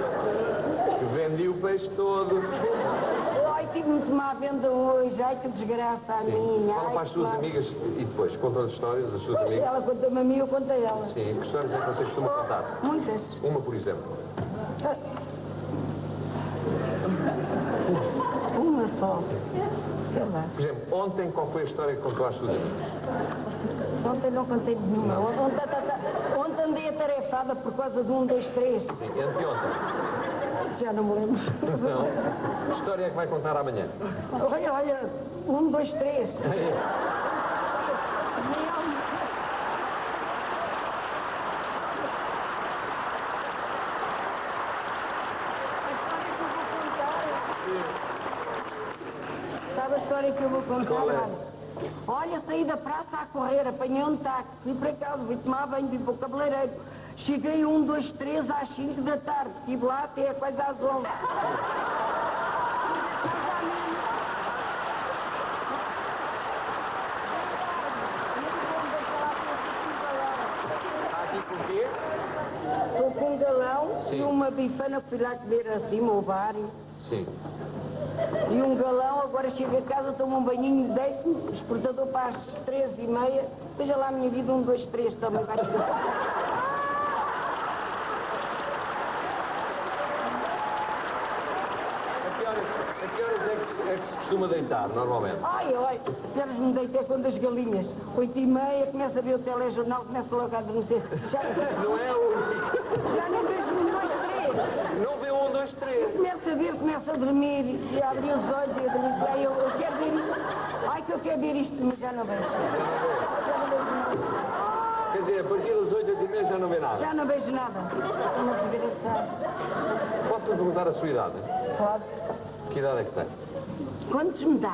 que vendi o peixe todo. Ai, tive muito má venda hoje. Ai, que desgraça a minha. Fala Ai, para as que suas má- amigas e depois contam-lhe histórias das suas Pois, amigas. ela conta-me a mim, eu conto a ela. Sim, que histórias é que você costuma contar? Muitas. Uma, por exemplo. Uma só. Sei lá. Por exemplo, ontem qual foi a história que contou às suas amigas? Ontem não contei nenhuma. Ontem andei atarefada por causa de 1, 2, 3. Sim, anteontem. Já não me lembro. Não. Que história é que vai contar amanhã? Olha, 1, 2, 3. Sabe a história que eu vou contar? Qual é? Olha, saí da praça a correr, apanhei um táxi, fui para casa, fui tomar banho, fui para o cabeleireiro. Cheguei 1, 2, 3 às 5 da tarde, estive lá até quase às 11. Está aqui com o quê? Estou com um galão Sim. e uma bifana que fui lá comer acima, ao bar. Sim. E um galão, agora chego a casa, tomo um banhinho, deito-me, despertador para as 13h30. Veja lá a minha vida, 1, 2, 3 também vai chegar. A que horas é que se costuma deitar, normalmente? Ai, elas me deitam quando as galinhas. 8h30, começa a ver o telejornal, começa logo a adormecer. Não é o... Já não vejo 1, 2, 3. Não vê 1, 2, 3. Começa a ver, começa a dormir e a abrir os olhos e a dormir. Ai, eu quero ver isto. Ai, que eu quero ver isto, mas já não vejo. Já não vejo nada. Quer dizer, a partir das 8h30 já não vê nada. Já não vejo nada. Uma desgraçada. Posso-lhe perguntar a sua idade? Pode. Que idade é que tem? Quantos me dá?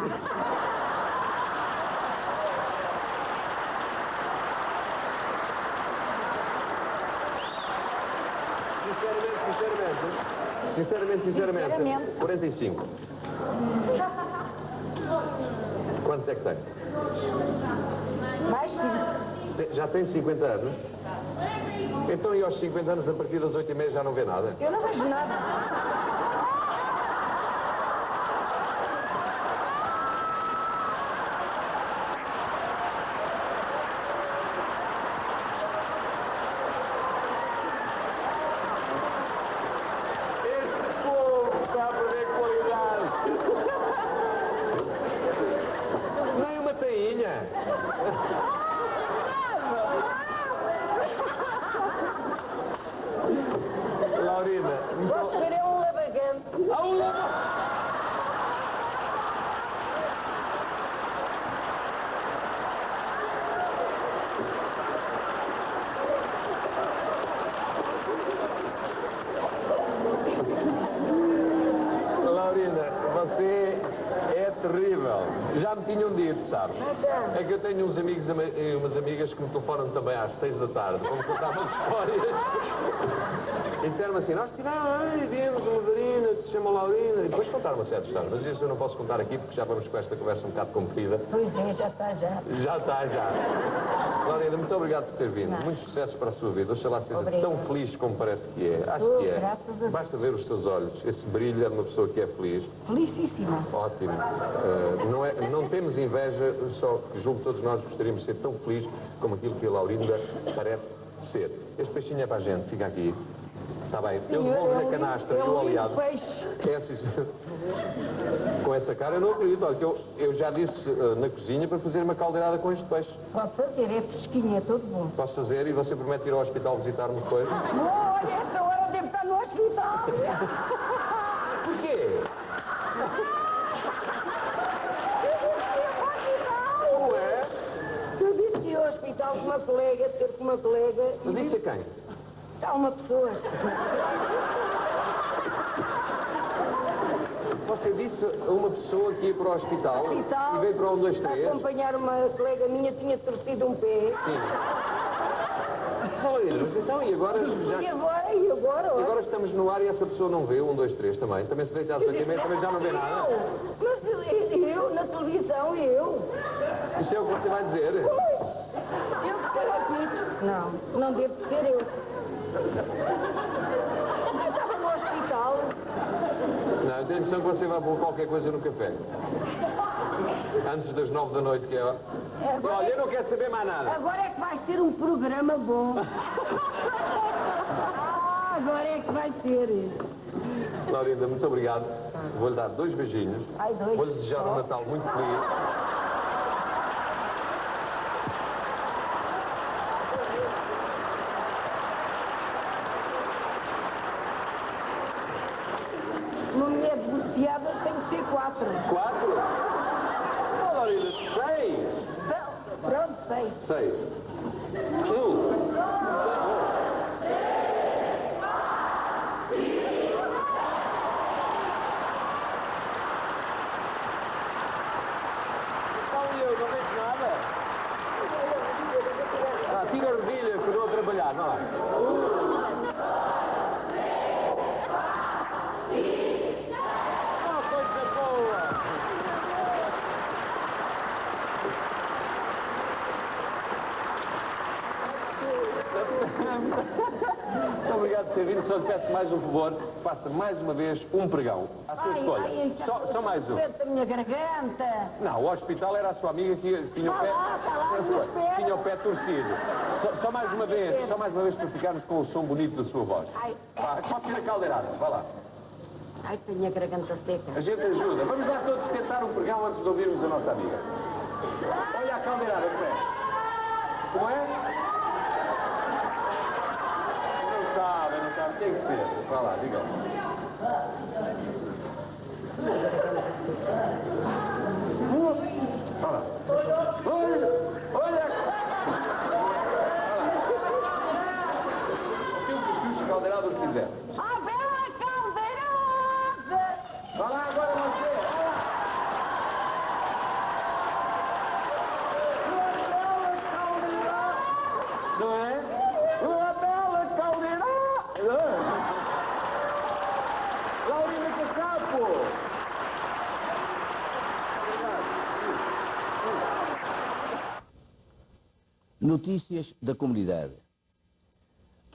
Sinceramente. 45. Quantos é que tem? Mais 5. Já tem 50 anos? Então, e aos 50 anos, a partir das 8h30 já não vê nada? Eu não vejo nada. Este povo está a perder qualidade. Nem uma tainha. Laurina, Posso ver é um lavagante. Laurina, você é terrível. Já me tinham dito, sabe? É que eu tenho uns amigos e umas amigas que me telefonam também às 6 da tarde, para me contar umas histórias. E disseram assim, nós viemos uma Laurina que se chama Laurina. E depois contaram uma série de histórias, mas isso eu não posso contar aqui porque já vamos com esta conversa um bocado comprimida. Pois é, já está já. Já está, já. Laurina, muito obrigado por ter vindo. Muitos sucessos para a sua vida. Oxalá seja Obrigada. tão feliz como parece que é. Acho que é. Graças a Deus. Basta ver os seus olhos. Esse brilho é de uma pessoa que é feliz. Felicíssima. Ótimo. Não temos inveja, só que julgo que todos nós gostaríamos de ser tão felizes como aquilo que a Laurinda parece ser. Este peixinho é para a gente, fica aqui. Está bem, eu Senhor, devolvo-lhe a canastra e o oleado. peixe. É assim, com essa cara eu não acredito. Olha, que eu já disse na cozinha para fazer uma caldeirada com este peixe. Pode fazer, é fresquinho, é tudo bom. Posso fazer e você promete ir ao hospital visitar-me depois? Bom, olha, esta hora devo estar no hospital. Porquê? Não é? Eu disse que ia ao hospital com uma colega, ter com uma colega. Mas disse a quem? Está uma pessoa. Você disse a uma pessoa que ia para o hospital e veio para o 1, 2, 3? Acompanhar uma colega minha, tinha torcido um pé. Sim. Olha, mas então, e agora já... E agora? E agora estamos no ar e essa pessoa não vê o 1, 2, 3 também. Também se deita praticamente, também já não vê nada. Mas eu, na televisão, eu. Isso é o que você vai dizer? Eu que quero aqui. Não devo ser eu. Eu estava no hospital. Não, eu tenho a impressão que você vai pôr qualquer coisa no café. Antes das 9 da noite, que é... Olha, eu não quero saber mais nada. Agora é que vai ser um programa bom. Agora é que vai ser. Laurinda, muito obrigado. Vou-lhe dar 2 beijinhos. Ai, 2. Vou-lhe desejar um Natal muito feliz. Uma mulher divorciada tem que ser 4. 4? Oh, Laurinda, 6. Pronto, 6. 6. 1. Eu não vejo nada. Tira a ervilha que eu estou a trabalhar, não é? Coisa boa! Muito obrigado por ter vindo. Só lhe peço mais um favor. Faça mais uma vez um pregão. À sua escolha. Só mais um. Da minha garganta. Não, o hospital era a sua amiga que tinha o pé, tinha o pé torcido. Só mais uma vez para ficarmos com o som bonito da sua voz. Pode ser a caldeirada, vá lá. Ai, tenho a garganta seca. A gente ajuda. Vamos lá todos tentar um pregão antes de ouvirmos a nossa amiga. Olha a caldeirada, como é? Como é? Não sabe, tem que ser. Vá lá, diga. Olha! Olha! Olha! Se o Xuxa Caldeirada o fizer. A bela caldeirada! Vai lá agora você! Vai lá! Não é? Uma bela caldeirada! Laurinda Cacapo! Notícias da comunidade.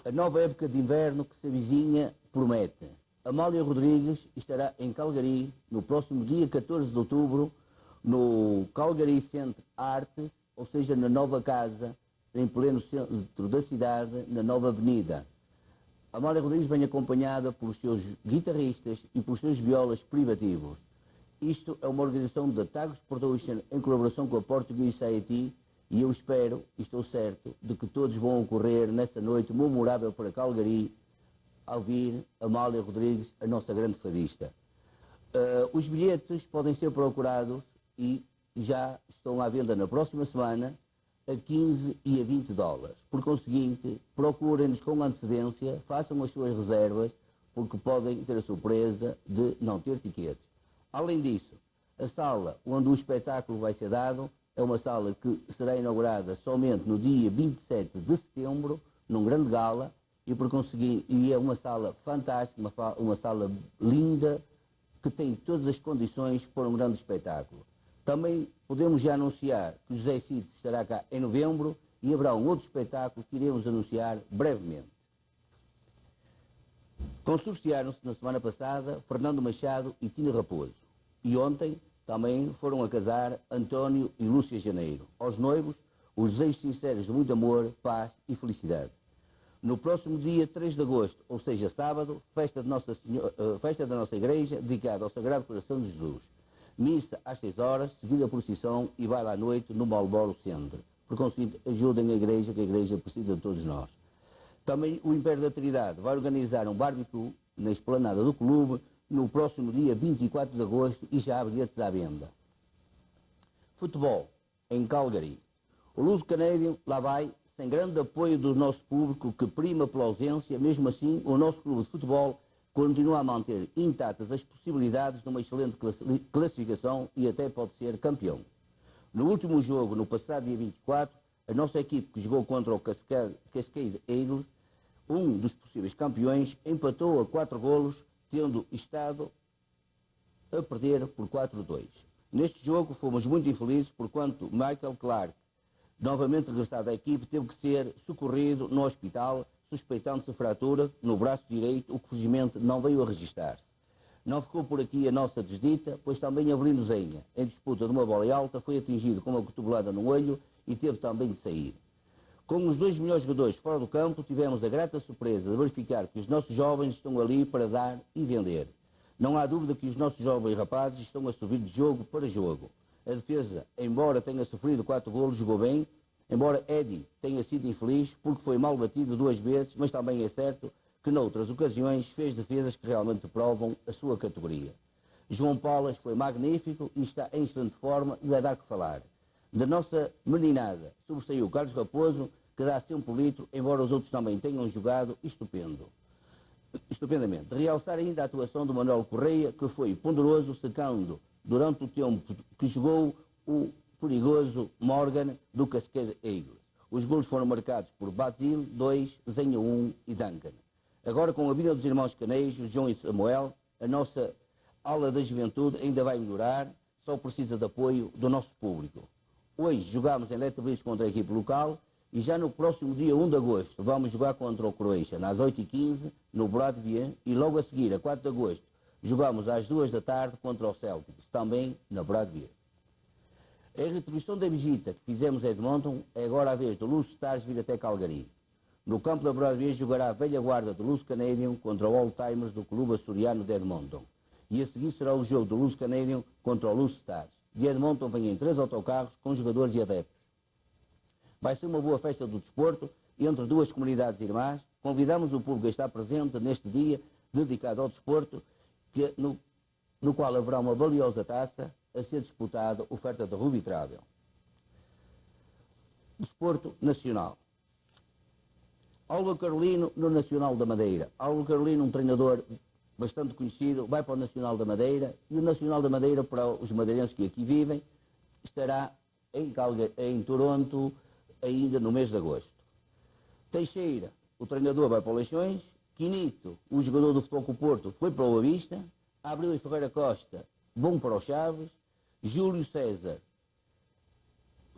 A nova época de inverno que se avizinha promete. Amália Rodrigues estará em Calgary no próximo dia 14 de outubro, no Calgary Centre Arts, ou seja, na nova casa, em pleno centro da cidade, na nova avenida. Amália Rodrigues vem acompanhada pelos seus guitarristas e pelos seus violas privativos. Isto é uma organização da Tagus Production em colaboração com a Portuguese Society. E eu espero, e estou certo, de que todos vão ocorrer nesta noite memorável para Calgary, ao ouvir Amália Rodrigues, a nossa grande fadista. Os bilhetes podem ser procurados e já estão à venda na próxima semana a 15 e a 20 dólares. Por conseguinte, procurem-nos com antecedência, façam as suas reservas, porque podem ter a surpresa de não ter tiquetes. Além disso, a sala onde o espetáculo vai ser dado é uma sala que será inaugurada somente no dia 27 de setembro, num grande gala, e é uma sala fantástica, uma sala linda, que tem todas as condições para um grande espetáculo. Também podemos já anunciar que o José Cid estará cá em novembro e haverá um outro espetáculo que iremos anunciar brevemente. Consorciaram-se na semana passada Fernando Machado e Tina Raposo. E ontem também foram a casar António e Lúcia Janeiro. Aos noivos, os desejos sinceros de muito amor, paz e felicidade. No próximo dia 3 de agosto, ou seja, sábado, festa da nossa igreja, dedicada ao Sagrado Coração de Jesus. Missa às 6 horas, seguida procissão e baile à noite no Malboro Centro. Por conseguinte, ajudem a igreja, que a igreja precisa de todos nós. Também o Império da Trindade vai organizar um barbecue na esplanada do clube no próximo dia 24 de agosto e já há bilhetes à venda. Futebol, em Calgary. O Luz Canadian lá vai, sem grande apoio do nosso público que prima pela ausência. Mesmo assim, o nosso clube de futebol continua a manter intactas as possibilidades de uma excelente classificação e até pode ser campeão. No último jogo, no passado dia 24, a nossa equipe que jogou contra o Cascade Eagles, um dos possíveis campeões, empatou a 4 golos, tendo estado a perder por 4-2. Neste jogo fomos muito infelizes, porquanto Michael Clark, novamente regressado à equipe, teve que ser socorrido no hospital, suspeitando-se fratura no braço direito, o que felizmente não veio a registrar-se. Não ficou por aqui a nossa desdita, pois também Avelino Zenha, em disputa de uma bola alta, foi atingido com uma cotovelada no olho e teve também de sair. Com os 2 melhores jogadores fora do campo, tivemos a grata surpresa de verificar que os nossos jovens estão ali para dar e vender. Não há dúvida que os nossos jovens rapazes estão a subir de jogo para jogo. A defesa, embora tenha sofrido 4 golos, jogou bem, embora Eddie tenha sido infeliz porque foi mal batido 2 vezes, mas também é certo que noutras ocasiões fez defesas que realmente provam a sua categoria. João Paulas foi magnífico e está em excelente forma e vai dar que falar. Da nossa meninada sobressaiu Carlos Raposo, que dá sempre o litro, embora os outros também tenham jogado estupendamente. Realçar ainda a atuação do Manuel Correia, que foi ponderoso, secando durante o tempo que jogou o perigoso Morgan do Cascade Eagles. Os golos foram marcados por Basil, 2, Zenha 1 e Duncan. Agora, com a vinda dos irmãos Canejos, João e Samuel, a nossa aula da juventude ainda vai melhorar, só precisa de apoio do nosso público. Hoje jogamos em Letabris contra a equipe local e já no próximo dia 1 de agosto vamos jogar contra o Croácia, às 8h15, no Bradvier, e logo a seguir, a 4 de agosto, jogamos às 2 da tarde contra o Celtics, também na Bradvier. A retribuição da visita que fizemos a Edmonton é agora a vez do Luz Stars vir até Calgary. No campo da Bradvier jogará a velha guarda do Luz Canadian contra o All Timers do clube açoriano de Edmonton. E a seguir será o jogo do Luz Canadian contra o Luz Stars. De Edmonton vêm 3 autocarros com jogadores e adeptos. Vai ser uma boa festa do desporto entre 2 comunidades irmãs. Convidamos o público a estar presente neste dia dedicado ao desporto, no qual haverá uma valiosa taça a ser disputada, oferta da Ruby Travel. Desporto nacional. Álvaro Carolino no Nacional da Madeira. Álvaro Carolino, um treinador bastante conhecido, vai para o Nacional da Madeira, e o Nacional da Madeira, para os madeirenses que aqui vivem, estará em Toronto ainda no mês de agosto. Teixeira, o treinador, vai para o Leixões. Quinito, o jogador do Futebol Clube Porto, foi para o Boa Vista. Abreu e Ferreira Costa vão para o Chaves. Júlio César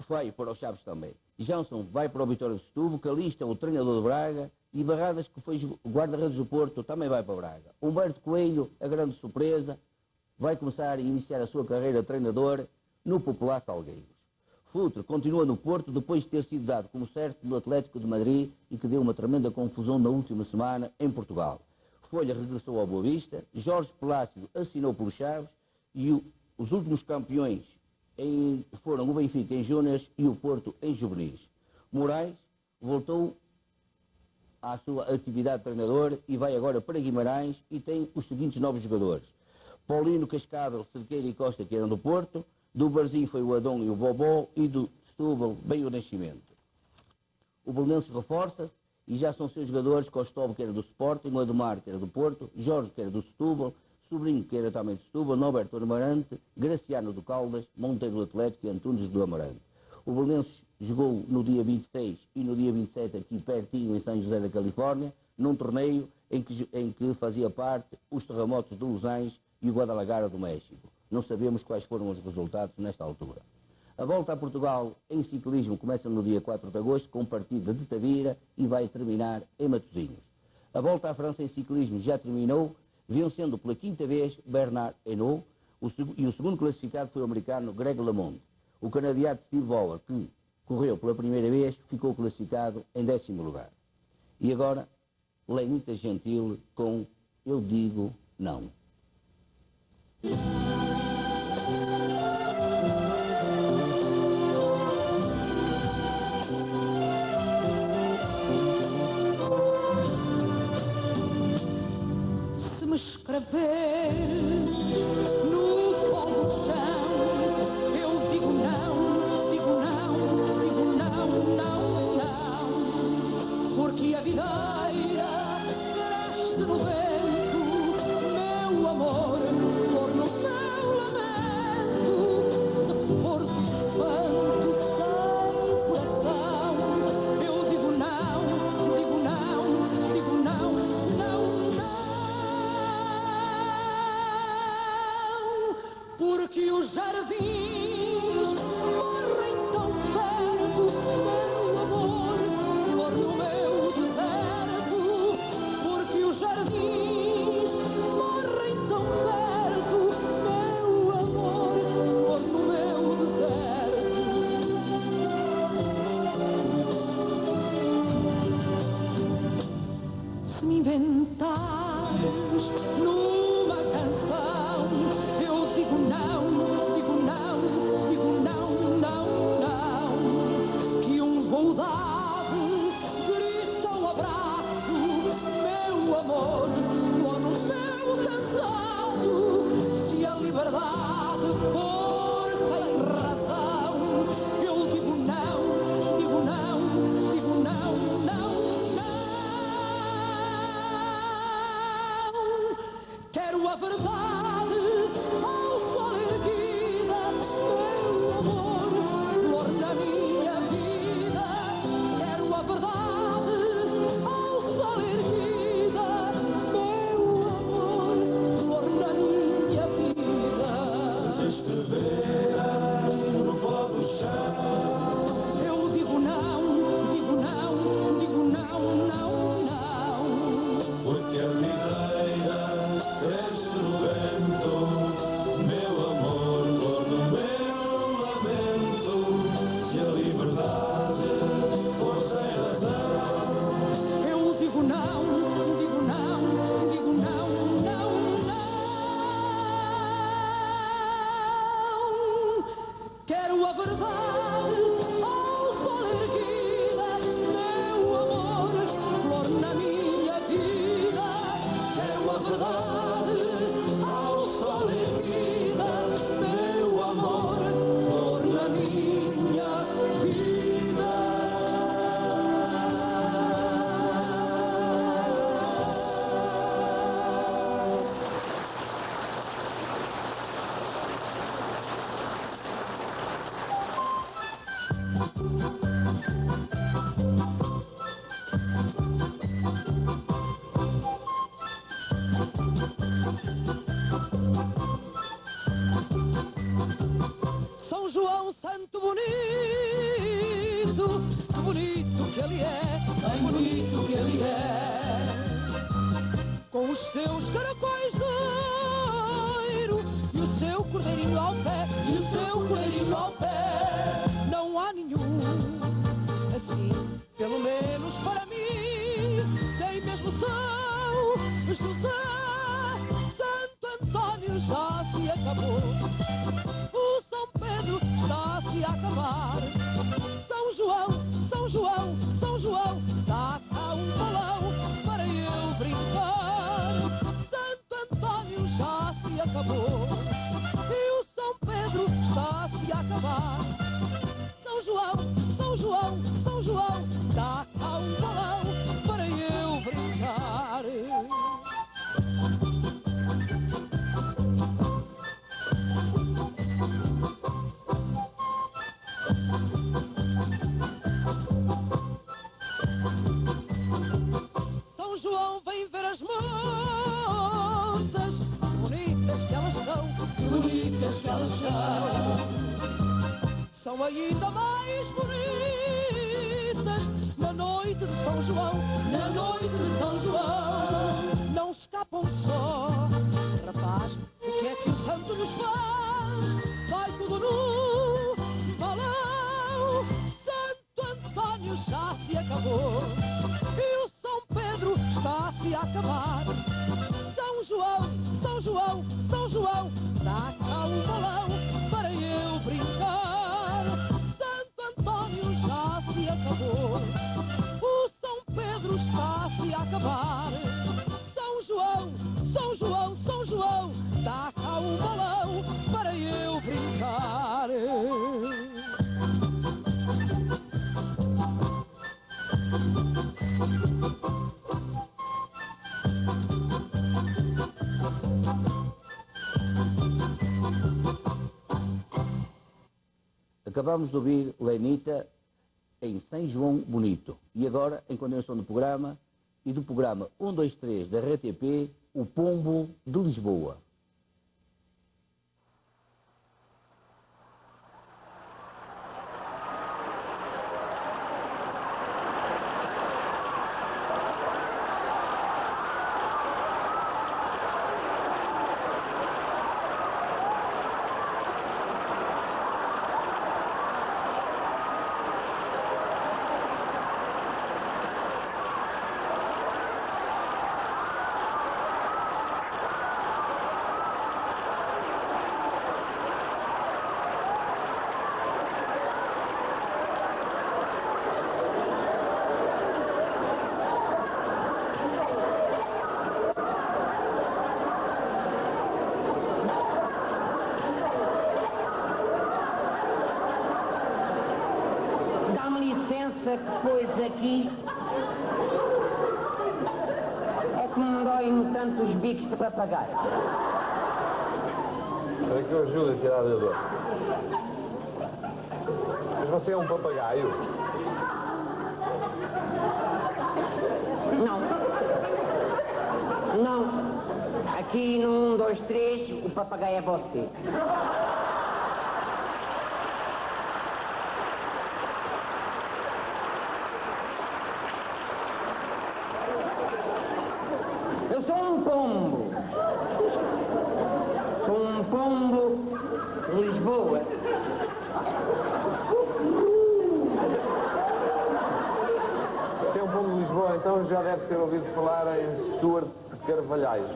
vai para o Chaves também. Johnson vai para o Vitória de Setúbal. Calista, o treinador de Braga. E Barradas, que foi guarda-redes do Porto, também vai para Braga. Humberto Coelho, a grande surpresa, vai começar a iniciar a sua carreira de treinador no popular Salgueiros. Futre continua no Porto depois de ter sido dado como certo no Atlético de Madrid e que deu uma tremenda confusão na última semana em Portugal. Folha regressou ao Boa Vista, Jorge Plácido assinou pelos Chaves e os últimos campeões foram o Benfica em Júniores e o Porto em Juvenis. Moraes voltou à sua atividade de treinador e vai agora para Guimarães e tem os seguintes novos jogadores. Paulino, Cascável, Cerqueira e Costa, que eram do Porto. Do Barzinho foi o Adão e o Bobó, e do Setúbal veio o Nascimento. O Belenenses reforça-se e já são seus jogadores: Costóvão, que era do Sporting, o Ademar, que era do Porto, Jorge, que era do Setúbal, Sobrinho, que era também do Setúbal, Norberto Amarante, Graciano do Caldas, Monteiro do Atlético e Antunes do Amarante. O Belenenses jogou no dia 26 e no dia 27 aqui pertinho em São José da Califórnia, num torneio em que fazia parte os Terremotos de Lousães e o Guadalajara do México. Não sabemos quais foram os resultados nesta altura. A volta a Portugal em ciclismo começa no dia 4 de agosto com partida de Tavira e vai terminar em Matosinhos. A volta à França em ciclismo já terminou, vencendo pela 5ª vez Bernard Hinault, e o segundo classificado foi o americano Greg LeMond. O canadiano Steve Bauer, que correu pela primeira vez, ficou classificado em 10º lugar. E agora, Lenita Gentil com Eu Digo Não. Se me escrever no pó do chão, eu digo não, digo não, digo não, não, não. Porque a videira cresce no vento, meu amor, flor no meu lamento. Se for espanto sem coração, eu digo não, digo não, digo não, não, não. Porque os jardins morrem tão perto, meu amor, flor no meu deserto. Porque os jardins morrem tão perto, meu amor, flor no meu deserto. Se me inventares numa canção, eu digo não, digo não, digo não, não, não. Que um voo dado grita um abraço, meu amor, flor no meu cansaço. Se a liberdade for sem razão, eu digo não, digo não, digo não, não, não. Quero a verdade ao sol erguida, meu amor, flor na minha vida. Quero a verdade ao sol erguida, meu amor, flor na minha vida. No pó do chão, Eu digo não, digo não, digo não, não, não. porque a videira cresce no vento, meu amor, flor no meu lamento. Se a liberdade for sem razão, Eu digo não, digo não, digo não, não, não. Quero a verdade ao sol erguida, meu amor, flor na minha vida. Quero a verdade ao sol erguida, meu amor, flor na minha vida. São João Santo bonito, que bonito que ele é, bem bonito que ele é. Com os seus caracóis de ouro e o seu cordeirinho ao pé, e o seu cordeirinho ao pé. Não há nenhum assim, pelo menos para mim, nem mesmo São José. Santo Antônio já se acabou, o São Pedro está se a acabar. São João, São João, São João, dá cá um balão para eu brincar. Santo Antônio já se acabou e o São Pedro está se a acabar. São João, São João, São João, dá cá um balão para eu brincar. São João vem ver as moças, bonitas que elas são, bonitas que elas são. São ainda mais bonitas na noite de São João, na noite de São João. Não escapam só, rapaz, o que é que o santo nos faz? Vai tudo no balão. Santo Antônio já se acabou e o São Acabamos de ouvir Lenita em São João Bonito. E agora, em continuação do programa, e do programa 1, 2, 3 da RTP, o Pombo de Lisboa. Depois aqui é que me doem tanto os bicos de papagaio. É que eu ajudo a tirar da dor. Mas você é um papagaio? Não. Não. Aqui no 1, 2, 3, o papagaio é você. Eu sou um pombo. Sou um pombo de Lisboa. Se é um pombo de Lisboa, então já deve ter ouvido falar em Stuart Carvalhais.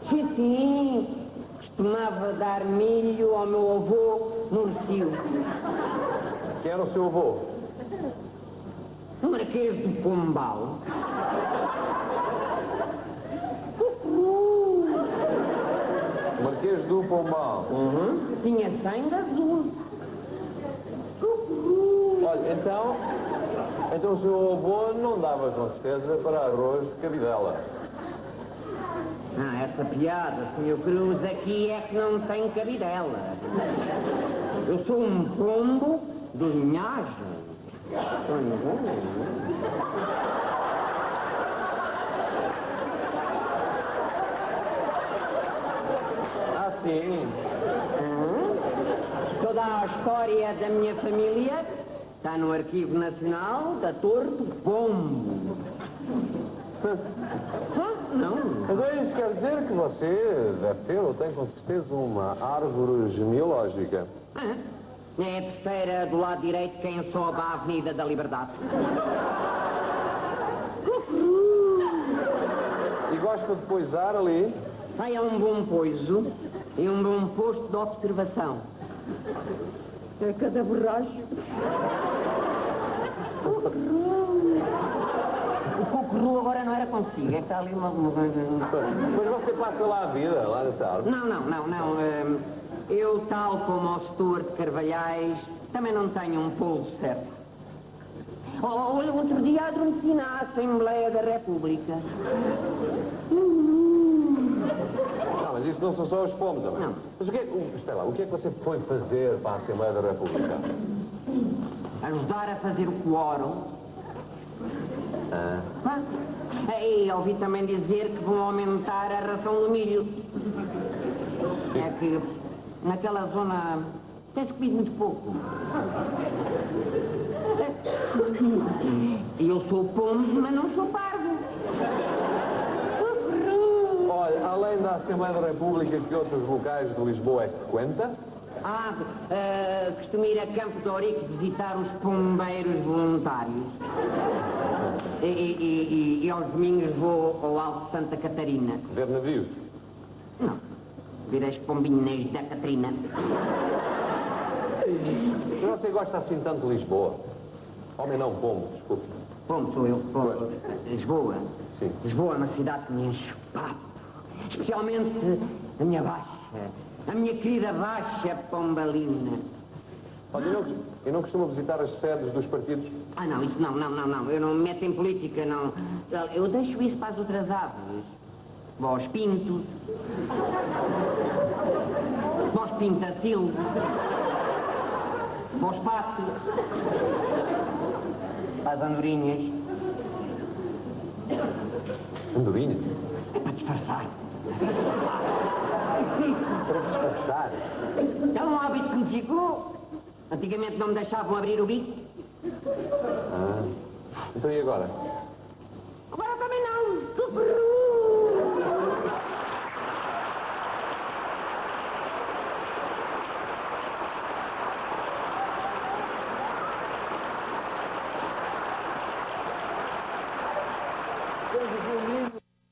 Sim, costumava dar milho ao meu avô no Recio. Quem era o seu avô? O Marquês do Pombal. Marquês do Pombal. Tinha sangue azul. Olha, então o seu avô não dava com certeza para arroz de cabidela. Ah, essa piada, Sr. Cruz, aqui é que não tem cabidela. Eu sou um pombo de linhagem. Ah, sim. Toda a história da minha família está no Arquivo Nacional da Torre do Pombo. Não. Então isso quer dizer que você deve ter, ou tem com certeza, uma árvore genealógica. É a terceira do lado direito quem sobe a Avenida da Liberdade. E gosta de poisar ali? Sai a um bom poiso e um bom posto de observação. É cada borracho. O cocorro agora não era consigo, é que está ali uma... Mas você passa lá a vida, lá nessa árvore? Não. Eu, tal como o Stuart Carvalhais, também não tenho um pouso certo. Olha, outro dia adormeci na Assembleia da República. Não, mas isso não são só os pombos, não. Não. Mas espera lá, o que é que você foi fazer para a Assembleia da República? Ajudar a fazer o quórum. E ouvi também dizer que vão aumentar a ração do milho. É que naquela zona tem-se comido muito pouco. E eu sou pombo, mas não sou pardo. Olha, além da Assembleia da República, que outros locais de Lisboa é que frequenta? Costumo ir a Campo de Ourique visitar os pombeiros voluntários. E aos domingos vou ao Alto de Santa Catarina. Ver navios? Não, ver as pombinhas da Catarina. Mas você gosta assim tanto de Lisboa? Homem não, pombo, desculpe. Pombo sou eu, pombo. Lisboa? Sim. Lisboa é uma cidade que me enche o papo. Especialmente a minha Baixa. A minha querida Baixa Pombalina. Olha, eu não costumo visitar as sedes dos partidos? Não, isso não. Eu não me meto em política, não. Eu deixo isso para as outras aves. Vou aos pintos. Vou aos pintacilhos. para os patos, para as andorinhas. Andorinhas? É para disfarçar. Para disfarçar? É um hábito que me ficou. Antigamente não me deixavam abrir o bico. Então e agora? Agora também não.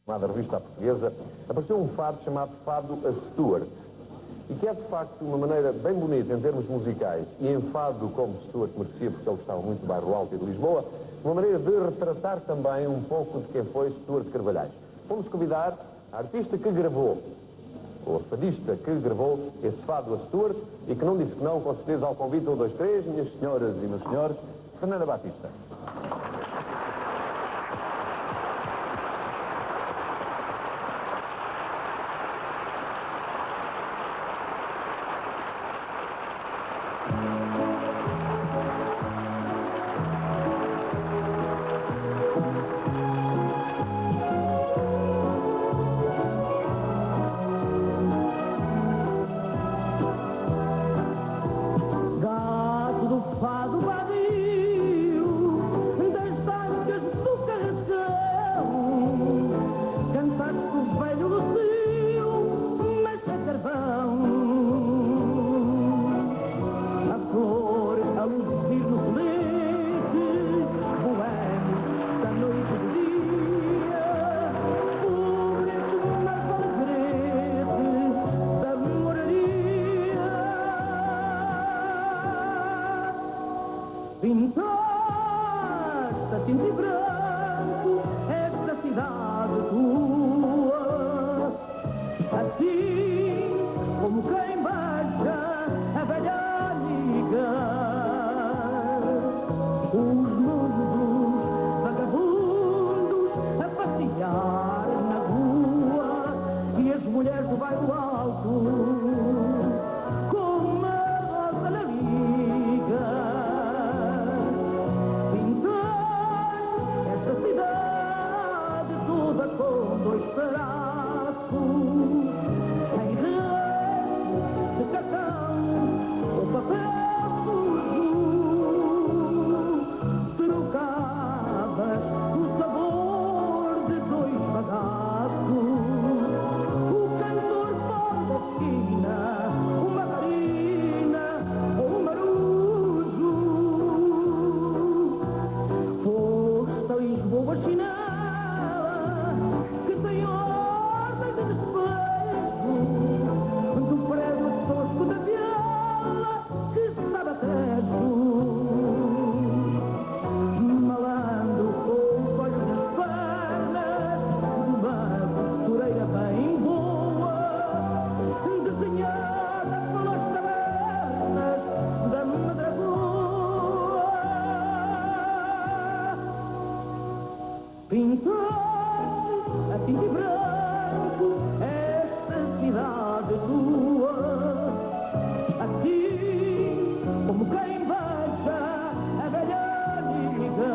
Chamada Revista Portuguesa, apareceu um fado chamado Fado a Stuart, e que é de facto uma maneira bem bonita em termos musicais, e em fado como Stuart merecia, porque ele estava muito do bairro Alto e de Lisboa, uma maneira de retratar também um pouco de quem foi Stuart Carvalhais. Vamos convidar a artista que gravou, ou a fadista que gravou esse fado a Stuart, e que não disse que não, com certeza, ao convite 1, 2, 3, minhas senhoras e meus senhores, Fernanda Batista. Gato do fado vadio, das bancas do carretão, cantaste o velho Lucio, mas é carvão. A flor a luzir no colete, boêmio da noite e do dia, o grito na valgrete da moraria. Pintaste a tinta e branco esta cidade tua, assim como quem baixa a velha amiga. Os mundos vagabundos a passear na rua e as mulheres do bairro alto com uma rosa na liga. Esta cidade toda com dois pedaços, em reis de cartão, o papel sujo, trocavas o sabor de dois bagaços. O cantor fora da esquina, uma marina ou um marujo. Foste a Lisboa chinela, que tem ordem de despejo, do prédio tosco da viela, que sabe a tejo. Malandro com os olhos nas pernas, uma costureira bem boa, desenhada pelas tabernas da Madragoa. Pintaste a tinta e branco esta cidade tua, assim como quem baixa a velha amiga.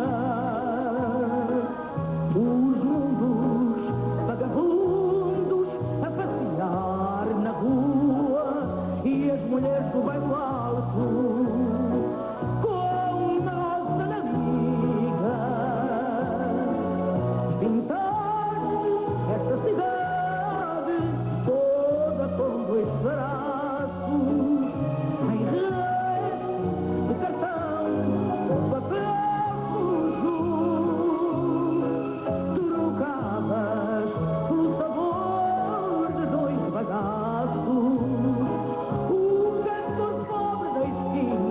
Os mundos vagabundos a passear na rua e as mulheres do bairro alto com uma rosa na liga. Pintaste esta cidade toda com dois braços, em reis de cartão, com papel sujo, trocavas o sabor de dois bagaços. O cantor pobre da esquina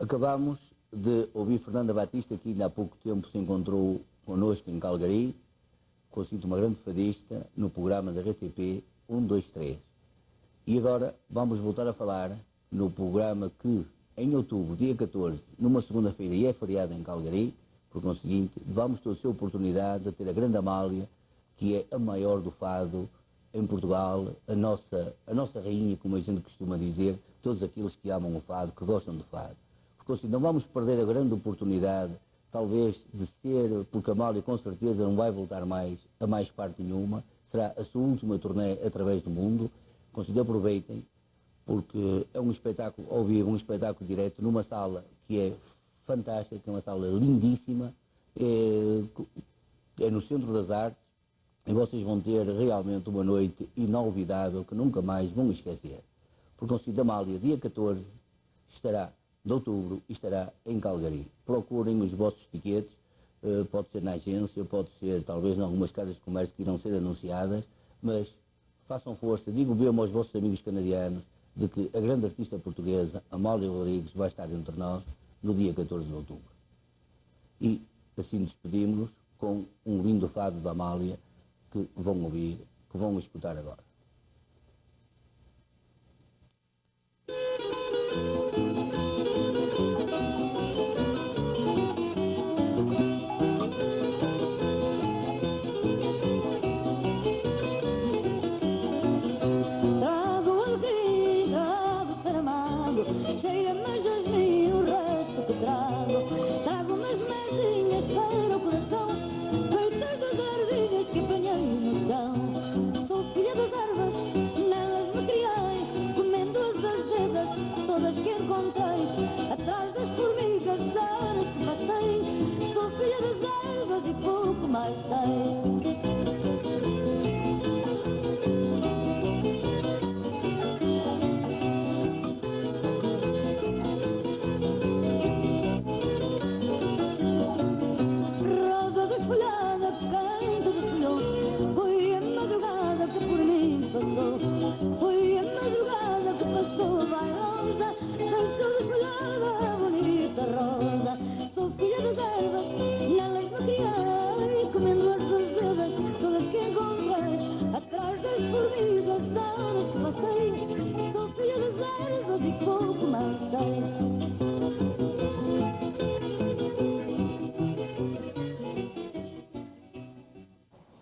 Acabamos de ouvir Fernanda Batista, que ainda há pouco tempo se encontrou connosco em Calgary, consigo uma grande fadista, no programa da RTP 123. E agora vamos voltar a falar no programa que, em outubro, dia 14, numa segunda-feira, e é feriado em Calgary, por conseguinte, vamos ter a oportunidade de ter a grande Amália, que é a maior do fado em Portugal, a nossa rainha, como a gente costuma dizer, todos aqueles que amam o fado, que gostam do fado. Porque assim, não vamos perder a grande oportunidade, talvez, de ser, porque a Amália com certeza não vai voltar mais a mais parte nenhuma, será a sua última turnê através do mundo. Consigo, aproveitem, porque é um espetáculo ao vivo, um espetáculo direto, numa sala que é fantástica, é uma sala lindíssima, é no Centro das Artes, e vocês vão ter realmente uma noite inolvidável que nunca mais vão esquecer. Porque o Conselho Amália, dia 14, de outubro, estará em Calgary. Procurem os vossos tiquetes, pode ser na agência, pode ser talvez em algumas casas de comércio que irão ser anunciadas, mas façam força, digo mesmo aos vossos amigos canadianos, de que a grande artista portuguesa, Amália Rodrigues, vai estar entre nós no dia 14 de outubro. E assim despedimos-nos com um lindo fado da Amália, que vão ouvir, que vão escutar agora.